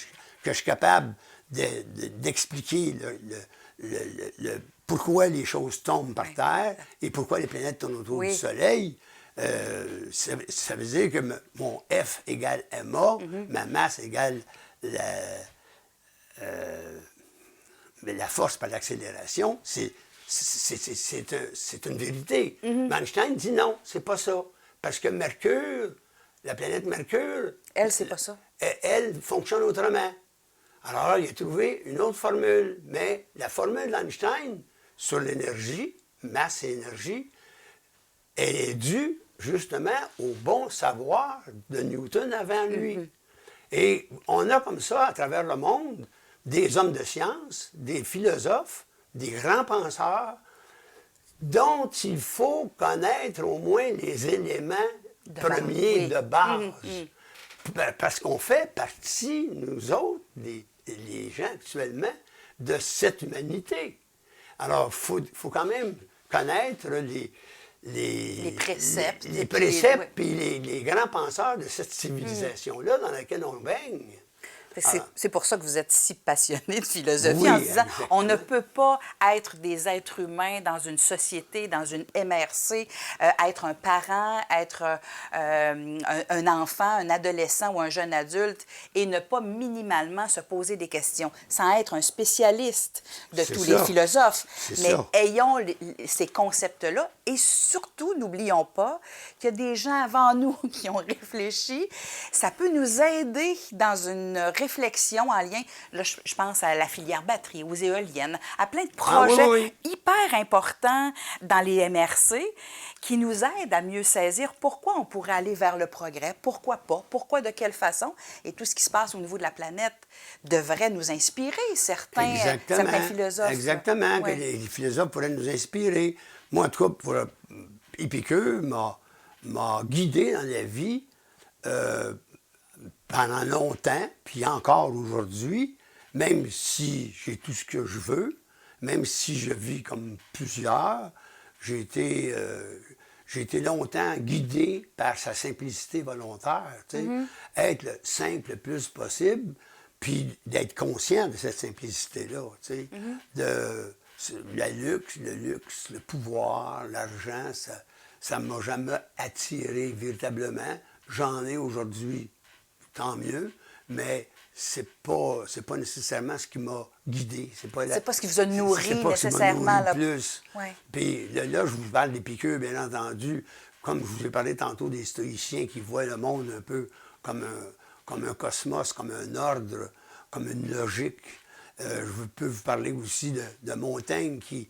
je suis capable d'expliquer pourquoi les choses tombent par terre et pourquoi les planètes tournent autour du Soleil, ça veut dire que mon F égale ma, ma masse égale la force par l'accélération, c'est une vérité. Mais Einstein dit non, c'est pas ça. Parce que Mercure, la planète Mercure... Elle, c'est pas ça. Elle fonctionne autrement. Alors là, il a trouvé une autre formule. Mais la formule d'Einstein sur l'énergie, masse et énergie, elle est due justement au bon savoir de Newton avant lui. Et on a comme ça, à travers le monde, des hommes de science, des philosophes, des grands penseurs, dont il faut connaître au moins les éléments premiers de base. Parce qu'on fait partie, nous autres, les gens actuellement, de cette humanité. Alors, il faut quand même connaître les préceptes. Les préceptes et les grands penseurs de cette civilisation-là dans laquelle on baigne. C'est pour ça que vous êtes si passionné de philosophie, oui, en disant exactement. on ne peut pas être des êtres humains dans une société, dans une MRC, être un parent, être un enfant, un adolescent ou un jeune adulte et ne pas minimalement se poser des questions, sans être un spécialiste de tous les philosophes. Mais ayons ces concepts-là et surtout, n'oublions pas qu'il y a des gens avant nous qui ont réfléchi. Ça peut nous aider dans une réflexion en lien, là, je pense à la filière batterie, aux éoliennes, à plein de projets hyper importants dans les MRC qui nous aident à mieux saisir pourquoi on pourrait aller vers le progrès, pourquoi pas, pourquoi, de quelle façon, et tout ce qui se passe au niveau de la planète devrait nous inspirer, certains philosophes. Exactement, que les philosophes pourraient nous inspirer. Moi, en tout cas, pour Épicure m'a guidé dans la vie pendant longtemps, puis encore aujourd'hui, même si j'ai tout ce que je veux, même si je vis comme plusieurs, j'ai été longtemps guidé par sa simplicité volontaire. Tu sais. Être le simple le plus possible, puis d'être conscient de cette simplicité-là. Tu sais. Le luxe, le pouvoir, l'argent, ça ne m'a jamais attiré véritablement. J'en ai aujourd'hui. Tant mieux, mais c'est pas nécessairement ce qui m'a guidé. C'est pas ce qui vous a nourri nécessairement. Ce qui m'a nourri plus. Puis là, je vous parle d'Épicure, bien entendu, comme je vous ai parlé tantôt des stoïciens qui voient le monde un peu comme un cosmos, comme un ordre, comme une logique. Je peux vous parler aussi de Montaigne qui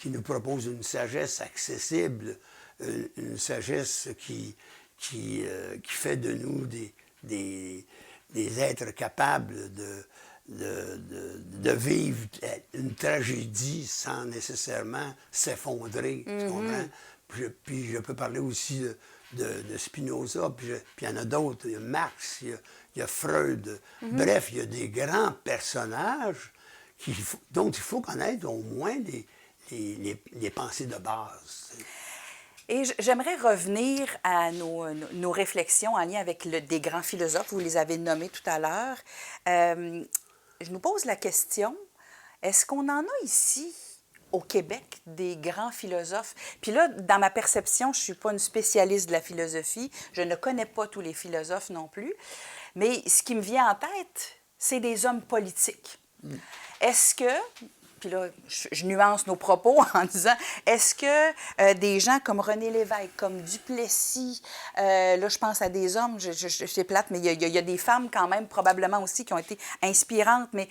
nous propose une sagesse accessible, une sagesse qui fait de nous des êtres capables de vivre une tragédie sans nécessairement s'effondrer. Tu comprends? Puis je peux parler aussi de Spinoza, puis il y en a d'autres. Il y a Marx, il y a Freud. Bref, il y a des grands personnages dont il faut connaître au moins les pensées de base. Et j'aimerais revenir à nos réflexions en lien avec des grands philosophes. Vous les avez nommés tout à l'heure. Je nous pose la question, est-ce qu'on en a ici au Québec des grands philosophes? Puis là, dans ma perception, je ne suis pas une spécialiste de la philosophie. Je ne connais pas tous les philosophes non plus. Mais ce qui me vient en tête, c'est des hommes politiques. Est-ce que, puis là, je nuance nos propos en disant, est-ce que des gens comme René Lévesque, comme Duplessis, là, je pense à des hommes, c'est plate, mais il y a des femmes quand même probablement aussi qui ont été inspirantes, mais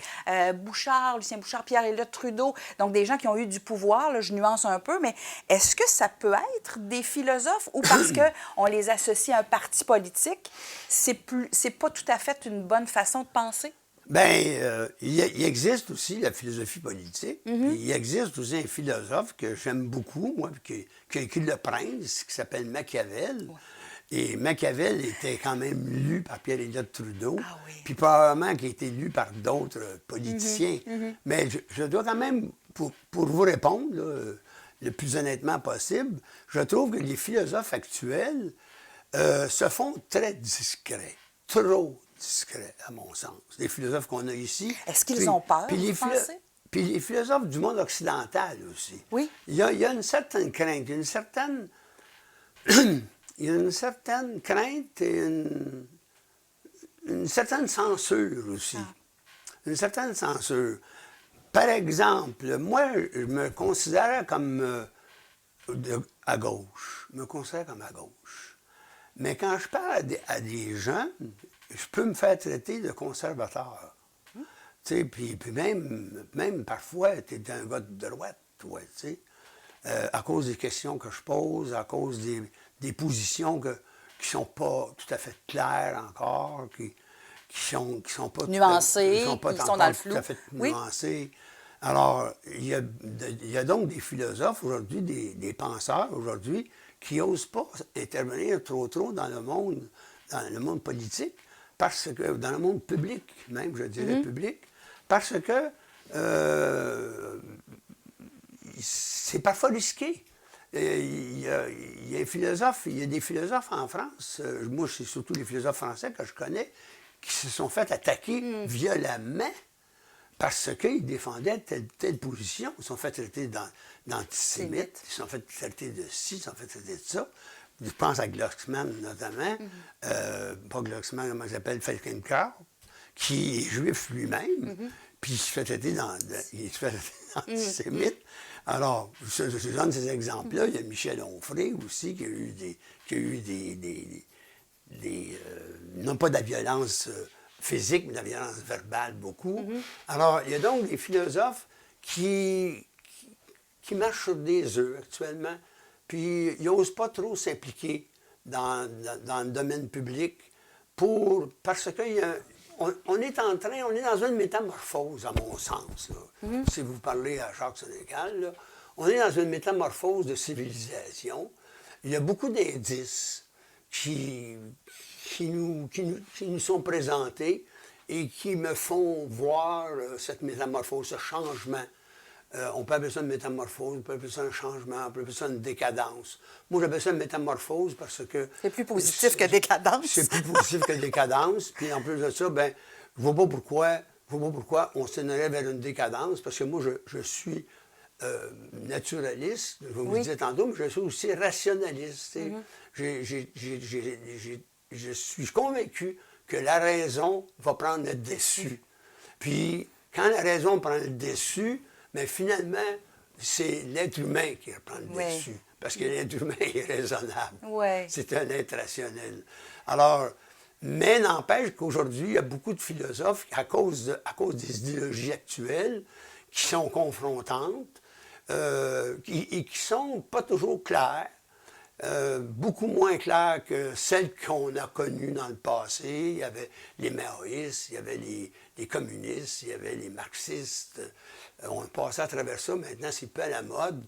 Bouchard, Lucien Bouchard, Pierre-Éliott Trudeau, donc des gens qui ont eu du pouvoir, là, je nuance un peu, mais est-ce que ça peut être des philosophes ou parce qu'on les associe à un parti politique, c'est pas tout à fait une bonne façon de penser? Bien, il existe aussi la philosophie politique. Puis il existe aussi un philosophe que j'aime beaucoup, moi, qui a écrit Le Prince, qui s'appelle Machiavel. Ouais. Et Machiavel était quand même lu par Pierre-Éliott Trudeau, puis probablement qui a été lu par d'autres politiciens. Mais je dois quand même, pour vous répondre, là, le plus honnêtement possible, je trouve que les philosophes actuels se font très discrets, trop discret, à mon sens. Les philosophes qu'on a ici. Est-ce qu'ils ont peur, vous pensez? Puis les philosophes du monde occidental aussi. Oui. Il y a une certaine crainte, il y a une certaine crainte et une certaine censure aussi. Une certaine censure. Par exemple, moi, je me considère comme à gauche. Je me considère comme à gauche. Mais quand je parle à des gens, je peux me faire traiter de conservateur. Tu sais, puis même parfois, tu es un gars de droite, toi, tu sais, à cause des questions que je pose, à cause des positions qui ne sont pas tout à fait claires encore, qui sont pas nuancées, qui sont dans le flou. Tout à fait nuancées. Alors, il y a donc des philosophes aujourd'hui, des penseurs aujourd'hui, qui n'osent pas intervenir trop dans le monde politique, parce que, dans le monde public, même, je dirais public, parce que c'est parfois risqué. Il y a des philosophes en France, moi, c'est surtout les philosophes français que je connais, qui se sont fait attaquer violemment parce qu'ils défendaient telle position. Ils se sont fait traiter d'antisémites, ils se sont fait traiter de ci, ils se sont fait traiter de ça. Je pense à Glucksmann, notamment. Pas Glucksmann, comment il s'appelle, Felkenkral, qui est juif lui-même, puis il se fait traiter d'antisémite. Alors, je donne ces exemples-là. Il y a Michel Onfray aussi, qui a eu non pas de la violence physique, mais de la violence verbale beaucoup. Alors, il y a donc des philosophes qui marchent sur des œufs actuellement, puis ils n'osent pas trop s'impliquer dans le domaine public parce qu'on est dans une métamorphose, à mon sens. Si vous parlez à Jacques Sénécal, là, on est dans une métamorphose de civilisation. Il y a beaucoup d'indices qui nous sont présentés et qui me font voir cette métamorphose, ce changement. On peut appeler ça une métamorphose, on peut appeler ça un changement, on peut appeler ça une décadence. Moi, j'appelle ça une métamorphose parce que... C'est plus positif que décadence. C'est plus positif que décadence. Puis en plus de ça, ben, je ne vois pas pourquoi on s'en irait vers une décadence, parce que moi, je suis naturaliste, je vous le disais tantôt, mais je suis aussi rationaliste. Je suis convaincu que la raison va prendre le dessus. Puis, quand la raison prend le dessus, mais finalement, c'est l'être humain qui reprend le dessus. Parce que l'être humain est raisonnable. C'est un être rationnel. Alors, mais n'empêche qu'aujourd'hui, il y a beaucoup de philosophes, à cause des idéologies actuelles, qui sont confrontantes et qui sont pas toujours claires. Beaucoup moins claires que celles qu'on a connues dans le passé. Il y avait les maoïstes, il y avait les communistes, il y avait les marxistes. On est passé à travers ça. Maintenant, c'est peu à la mode.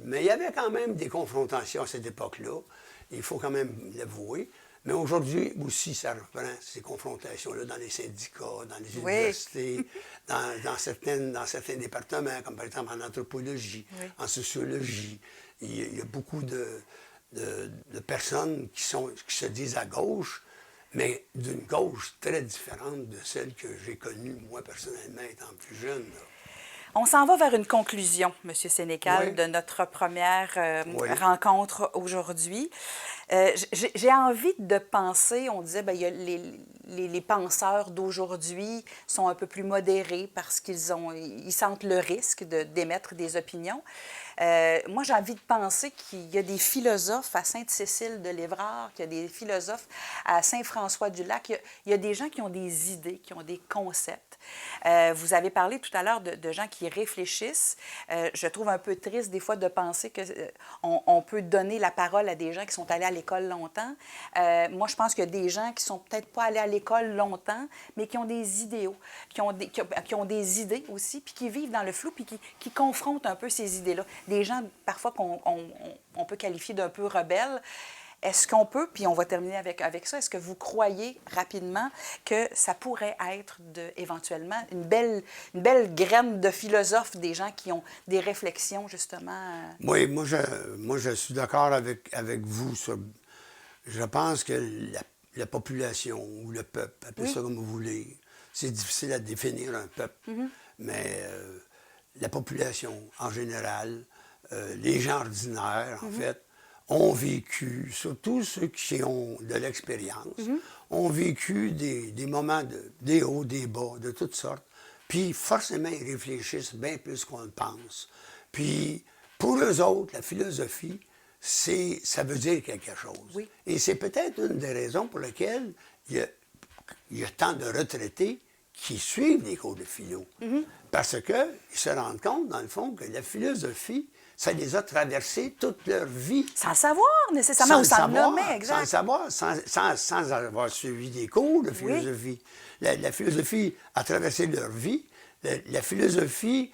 Mais il y avait quand même des confrontations à cette époque-là. Il faut quand même l'avouer. Mais aujourd'hui aussi, ça reprend ces confrontations-là dans les syndicats, dans les universités, dans certains départements, comme par exemple en anthropologie, en sociologie. il y a beaucoup de personnes qui se disent à gauche, mais d'une gauche très différente de celle que j'ai connue, moi, personnellement, étant plus jeune. Là. On s'en va vers une conclusion, M. Sénécal, Oui. de notre première Oui. rencontre aujourd'hui. J'ai envie de penser, on disait, bien, il y a les penseurs d'aujourd'hui sont un peu plus modérés parce ils sentent le risque d'émettre des opinions. Moi, j'ai envie de penser qu'il y a des philosophes à Sainte-Cécile de l'Évrard, qu'il y a des philosophes à Saint-François-du-Lac, il y a des gens qui ont des idées, qui ont des concepts. Vous avez parlé tout à l'heure de gens qui réfléchissent. Je trouve un peu triste des fois de penser qu'on peut donner la parole à des gens qui sont allés à l'école longtemps. Moi, je pense qu'il y a des gens qui sont peut-être pas allés à l'école longtemps, mais qui ont des idéaux, qui ont des idées aussi, puis qui vivent dans le flou, puis qui confrontent un peu ces idées-là. Des gens, parfois, qu'on peut qualifier d'un peu rebelles. Est-ce qu'on peut, puis on va terminer avec ça, est-ce que vous croyez rapidement que ça pourrait être éventuellement une belle graine de philosophes, des gens qui ont des réflexions, justement? Oui, moi, je suis d'accord avec vous sur... Je pense que la population ou le peuple, appelez ça comme vous voulez, c'est difficile à définir un peuple, mais la population en général, les gens ordinaires, en fait, ont vécu, surtout ceux qui ont de l'expérience, ont vécu des moments, des hauts, des bas, de toutes sortes. Puis forcément, ils réfléchissent bien plus qu'on le pense. Puis pour eux autres, la philosophie, ça veut dire quelque chose. Oui. Et c'est peut-être une des raisons pour lesquelles il y a tant de retraités qui suivent les cours de philo. Parce qu'ils se rendent compte, dans le fond, que la philosophie, ça les a traversés toute leur vie. Sans le savoir, nécessairement, ou sans le nommer, exact. Sans le savoir, sans avoir suivi des cours de philosophie. Oui. La philosophie a traversé leur vie. La philosophie,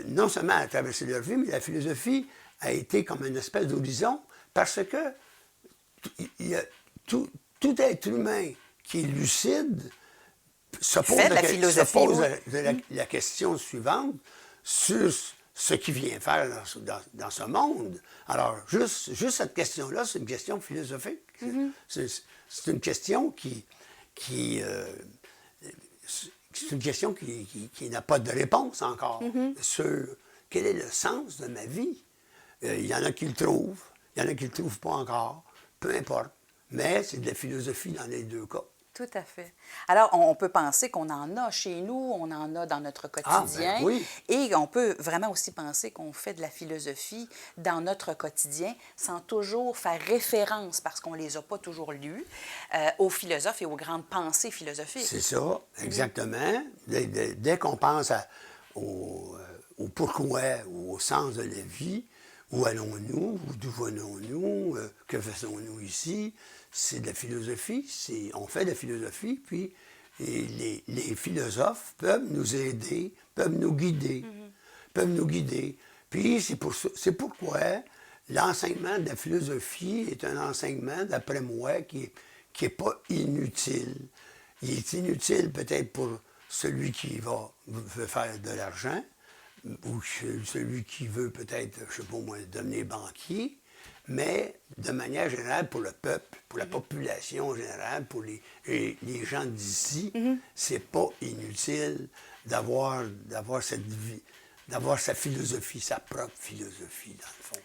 non seulement a traversé leur vie, mais la philosophie a été comme une espèce d'horizon parce que tout être humain qui est lucide se pose la question suivante sur ce qu'il vient faire dans ce monde. Alors, juste cette question-là, c'est une question philosophique. C'est une question qui n'a pas de réponse encore sur quel est le sens de ma vie. Il y en a qui le trouvent, il y en a qui ne le trouvent pas encore, peu importe. Mais c'est de la philosophie dans les deux cas. Tout à fait. Alors, on peut penser qu'on en a chez nous, on en a dans notre quotidien. Ben oui. Et on peut vraiment aussi penser qu'on fait de la philosophie dans notre quotidien sans toujours faire référence, parce qu'on ne les a pas toujours lus, aux philosophes et aux grandes pensées philosophiques. C'est ça, exactement. Dès qu'on pense au pourquoi ou au sens de la vie, où allons-nous, d'où venons-nous, que faisons-nous ici, c'est de la philosophie, on fait de la philosophie, puis les philosophes peuvent nous aider, peuvent nous guider, Puis c'est pourquoi l'enseignement de la philosophie est un enseignement, d'après moi, qui est pas inutile. Il est inutile peut-être pour celui qui veut faire de l'argent, ou celui qui veut peut-être, je ne sais pas moi, devenir banquier, mais de manière générale pour le peuple, pour la population en général, pour les gens d'ici, c'est pas inutile d'avoir sa philosophie, sa propre philosophie, dans le fond.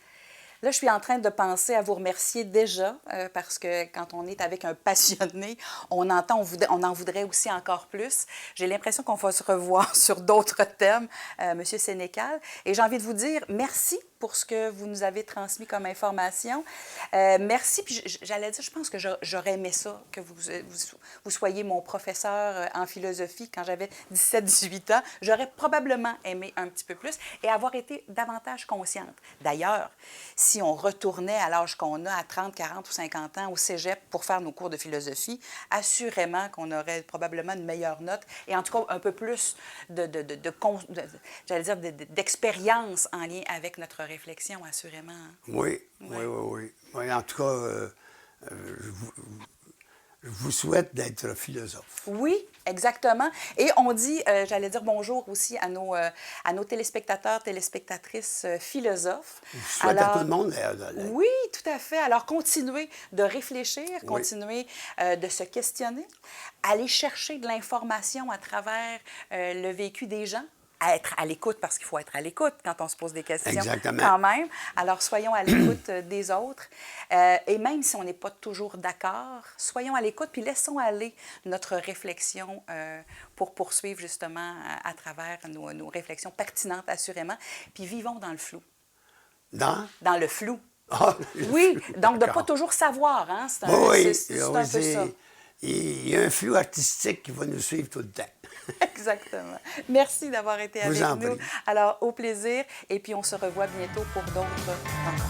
Là, je suis en train de penser à vous remercier déjà, parce que quand on est avec un passionné, on en voudrait aussi encore plus. J'ai l'impression qu'on va se revoir sur d'autres thèmes, M. Sénécal. Et j'ai envie de vous dire merci pour ce que vous nous avez transmis comme information. Merci. Puis j'allais dire, je pense que j'aurais aimé ça, que vous soyez mon professeur en philosophie quand j'avais 17-18 ans. J'aurais probablement aimé un petit peu plus et avoir été davantage consciente. D'ailleurs, si on retournait à l'âge qu'on a, à 30, 40 ou 50 ans, au cégep pour faire nos cours de philosophie, assurément qu'on aurait probablement une meilleure note et en tout cas un peu plus d'expérience en lien avec notre réflexion, assurément. Oui. En tout cas, je vous souhaite d'être philosophe. Oui, exactement. Et on dit, j'allais dire bonjour aussi à nos téléspectateurs, téléspectatrices philosophes. Je souhaite à tout le monde Oui, tout à fait. Alors, continuez de réfléchir, Oui. continuez de se questionner, aller chercher de l'information à travers le vécu des gens. À être à l'écoute, parce qu'il faut être à l'écoute quand on se pose des questions. Exactement. Quand même. Alors, soyons à l'écoute des autres. Et même si on n'est pas toujours d'accord, soyons à l'écoute, puis laissons aller notre réflexion pour poursuivre justement à travers nos réflexions pertinentes, assurément. Puis vivons dans le flou. Dans? Dans le flou. Ah, Oui, donc de ne pas d'accord. toujours savoir. Hein? C'est un, Oui, c'est un peu ça. il y a un flux artistique qui va nous suivre tout le temps. Exactement. Merci d'avoir été Je vous avec en nous. prie. Alors, au plaisir. Et puis, on se revoit bientôt pour d'autres rencontres.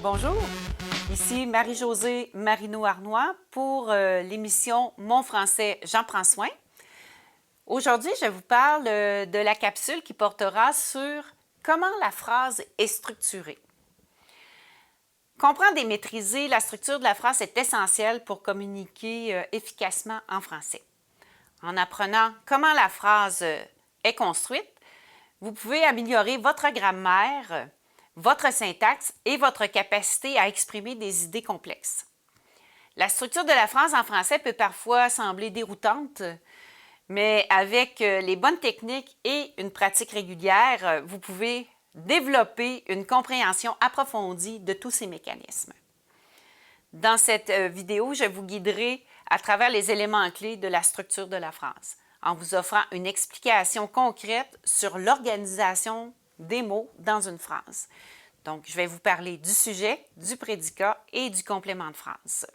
Bonjour, ici Marie-Josée Marino-Arnois pour l'émission Mon français, j'en prends soin. Aujourd'hui, je vous parle de la capsule qui portera sur comment la phrase est structurée. Comprendre et maîtriser la structure de la phrase est essentiel pour communiquer efficacement en français. En apprenant comment la phrase est construite, vous pouvez améliorer votre grammaire, votre syntaxe et votre capacité à exprimer des idées complexes. La structure de la phrase en français peut parfois sembler déroutante, mais avec les bonnes techniques et une pratique régulière, vous pouvez développer une compréhension approfondie de tous ces mécanismes. Dans cette vidéo, je vous guiderai à travers les éléments clés de la structure de la phrase, en vous offrant une explication concrète sur l'organisation des mots dans une phrase. Donc, je vais vous parler du sujet, du prédicat et du complément de phrase.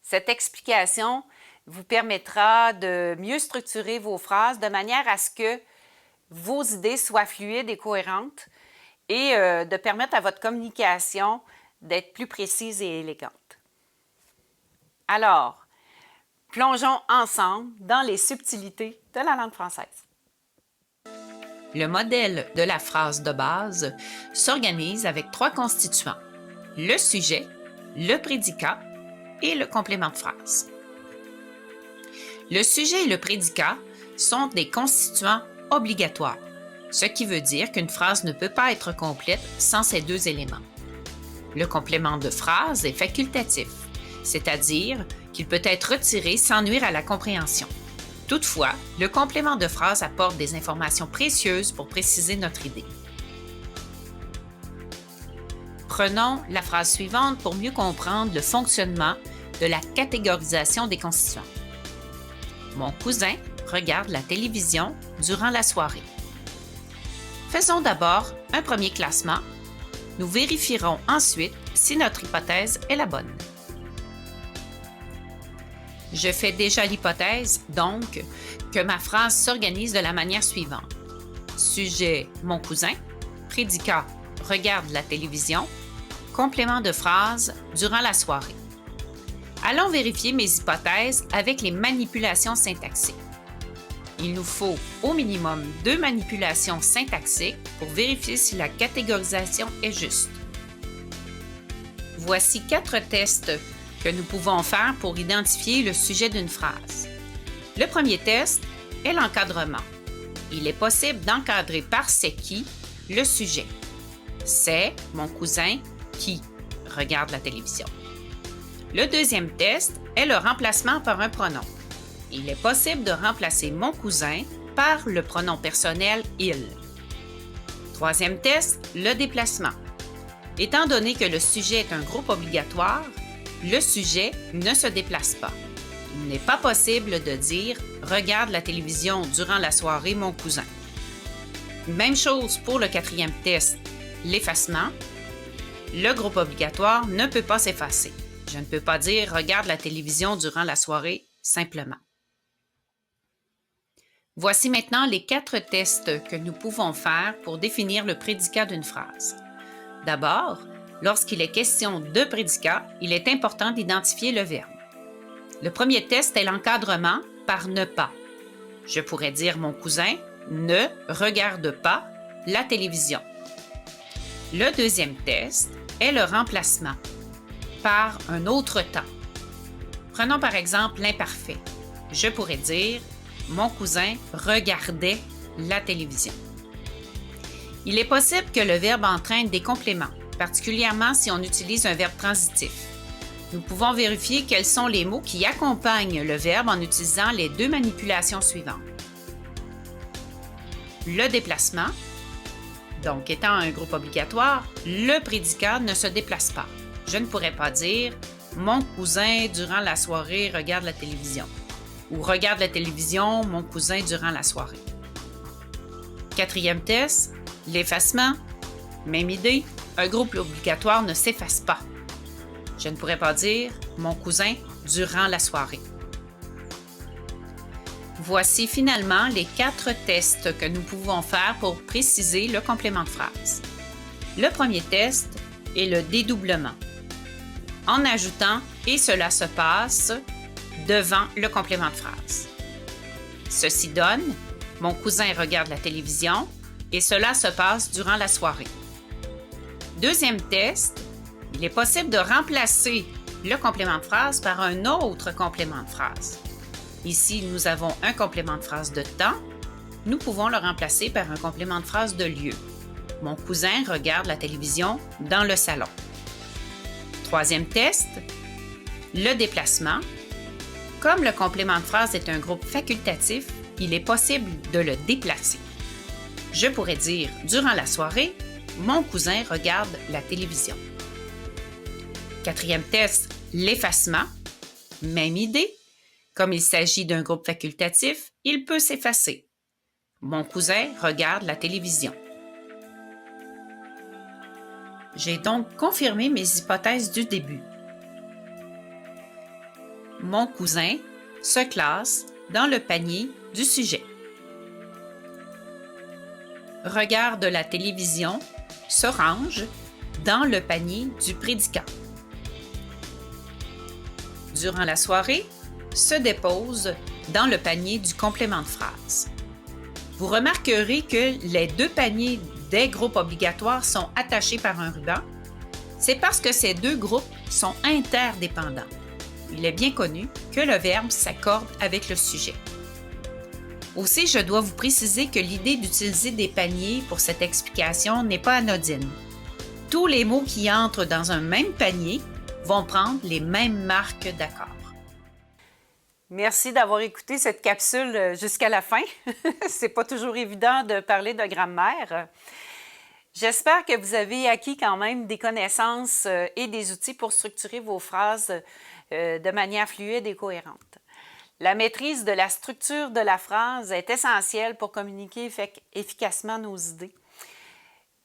Cette explication vous permettra de mieux structurer vos phrases de manière à ce que vos idées soient fluides et cohérentes et de permettre à votre communication d'être plus précise et élégante. Alors, plongeons ensemble dans les subtilités de la langue française. Le modèle de la phrase de base s'organise avec 3 constituants: le sujet, le prédicat et le complément de phrase. Le sujet et le prédicat sont des constituants obligatoires, ce qui veut dire qu'une phrase ne peut pas être complète sans ces 2 éléments. Le complément de phrase est facultatif, c'est-à-dire qu'il peut être retiré sans nuire à la compréhension. Toutefois, le complément de phrase apporte des informations précieuses pour préciser notre idée. Prenons la phrase suivante pour mieux comprendre le fonctionnement de la catégorisation des constituants. Mon cousin regarde la télévision durant la soirée. Faisons d'abord un premier classement. Nous vérifierons ensuite si notre hypothèse est la bonne. Je fais déjà l'hypothèse, donc, que ma phrase s'organise de la manière suivante. Sujet, mon cousin. Prédicat, regarde la télévision. Complément de phrase, durant la soirée. Allons vérifier mes hypothèses avec les manipulations syntaxiques. Il nous faut au minimum 2 manipulations syntaxiques pour vérifier si la catégorisation est juste. Voici 4 tests que nous pouvons faire pour identifier le sujet d'une phrase. Le premier test est l'encadrement. Il est possible d'encadrer par c'est qui le sujet. C'est mon cousin qui regarde la télévision. Le deuxième test est le remplacement par un pronom. Il est possible de remplacer mon cousin par le pronom personnel « il ». Troisième test, le déplacement. Étant donné que le sujet est un groupe obligatoire, le sujet ne se déplace pas. Il n'est pas possible de dire « regarde la télévision durant la soirée, mon cousin ». Même chose pour le quatrième test, l'effacement. Le groupe obligatoire ne peut pas s'effacer. Je ne peux pas dire « regarde la télévision durant la soirée » simplement. Voici maintenant les 4 tests que nous pouvons faire pour définir le prédicat d'une phrase. D'abord, lorsqu'il est question de prédicat, il est important d'identifier le verbe. Le premier test est l'encadrement par ne pas. Je pourrais dire mon cousin ne regarde pas la télévision. Le deuxième test est le remplacement par un autre temps. Prenons par exemple l'imparfait. Je pourrais dire mon cousin regardait la télévision. Il est possible que le verbe entraîne des compléments, particulièrement si on utilise un verbe transitif. Nous pouvons vérifier quels sont les mots qui accompagnent le verbe en utilisant les 2 manipulations suivantes. Le déplacement, donc étant un groupe obligatoire, le prédicat ne se déplace pas. Je ne pourrais pas dire « Mon cousin, durant la soirée, regarde la télévision » ou « Regarde la télévision, mon cousin, durant la soirée ». Quatrième test, l'effacement. Même idée, un groupe obligatoire ne s'efface pas. Je ne pourrais pas dire « Mon cousin, durant la soirée ». Voici finalement les 4 tests que nous pouvons faire pour préciser le complément de phrase. Le premier test est le dédoublement, en ajoutant « et cela se passe » devant le complément de phrase. Ceci donne « Mon cousin regarde la télévision et cela se passe durant la soirée ». Deuxième test, il est possible de remplacer le complément de phrase par un autre complément de phrase. Ici, nous avons un complément de phrase de temps. Nous pouvons le remplacer par un complément de phrase de lieu. Mon cousin regarde la télévision dans le salon. Troisième test, le déplacement. Comme le complément de phrase est un groupe facultatif, il est possible de le déplacer. Je pourrais dire durant la soirée, mon cousin regarde la télévision. Quatrième test, l'effacement. Même idée. Comme il s'agit d'un groupe facultatif, il peut s'effacer. Mon cousin regarde la télévision. J'ai donc confirmé mes hypothèses du début. Mon cousin se classe dans le panier du sujet. Regarde la télévision se range dans le panier du prédicat. Durant la soirée, se dépose dans le panier du complément de phrase. Vous remarquerez que les 2 paniers des groupes obligatoires sont attachés par un ruban. C'est parce que ces 2 groupes sont interdépendants. Il est bien connu que le verbe s'accorde avec le sujet. Aussi, je dois vous préciser que l'idée d'utiliser des paniers pour cette explication n'est pas anodine. Tous les mots qui entrent dans un même panier vont prendre les mêmes marques d'accord. Merci d'avoir écouté cette capsule jusqu'à la fin. C'est pas toujours évident de parler de grammaire. J'espère que vous avez acquis quand même des connaissances et des outils pour structurer vos phrases de manière fluide et cohérente. La maîtrise de la structure de la phrase est essentielle pour communiquer efficacement nos idées.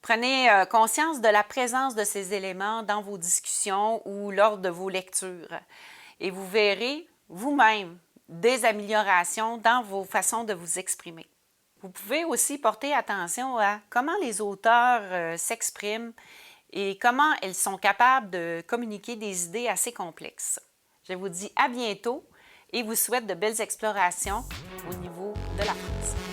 Prenez conscience de la présence de ces éléments dans vos discussions ou lors de vos lectures et vous verrez vous-même des améliorations dans vos façons de vous exprimer. Vous pouvez aussi porter attention à comment les auteurs s'expriment et comment ils sont capables de communiquer des idées assez complexes. Je vous dis à bientôt et vous souhaite de belles explorations au niveau de la France.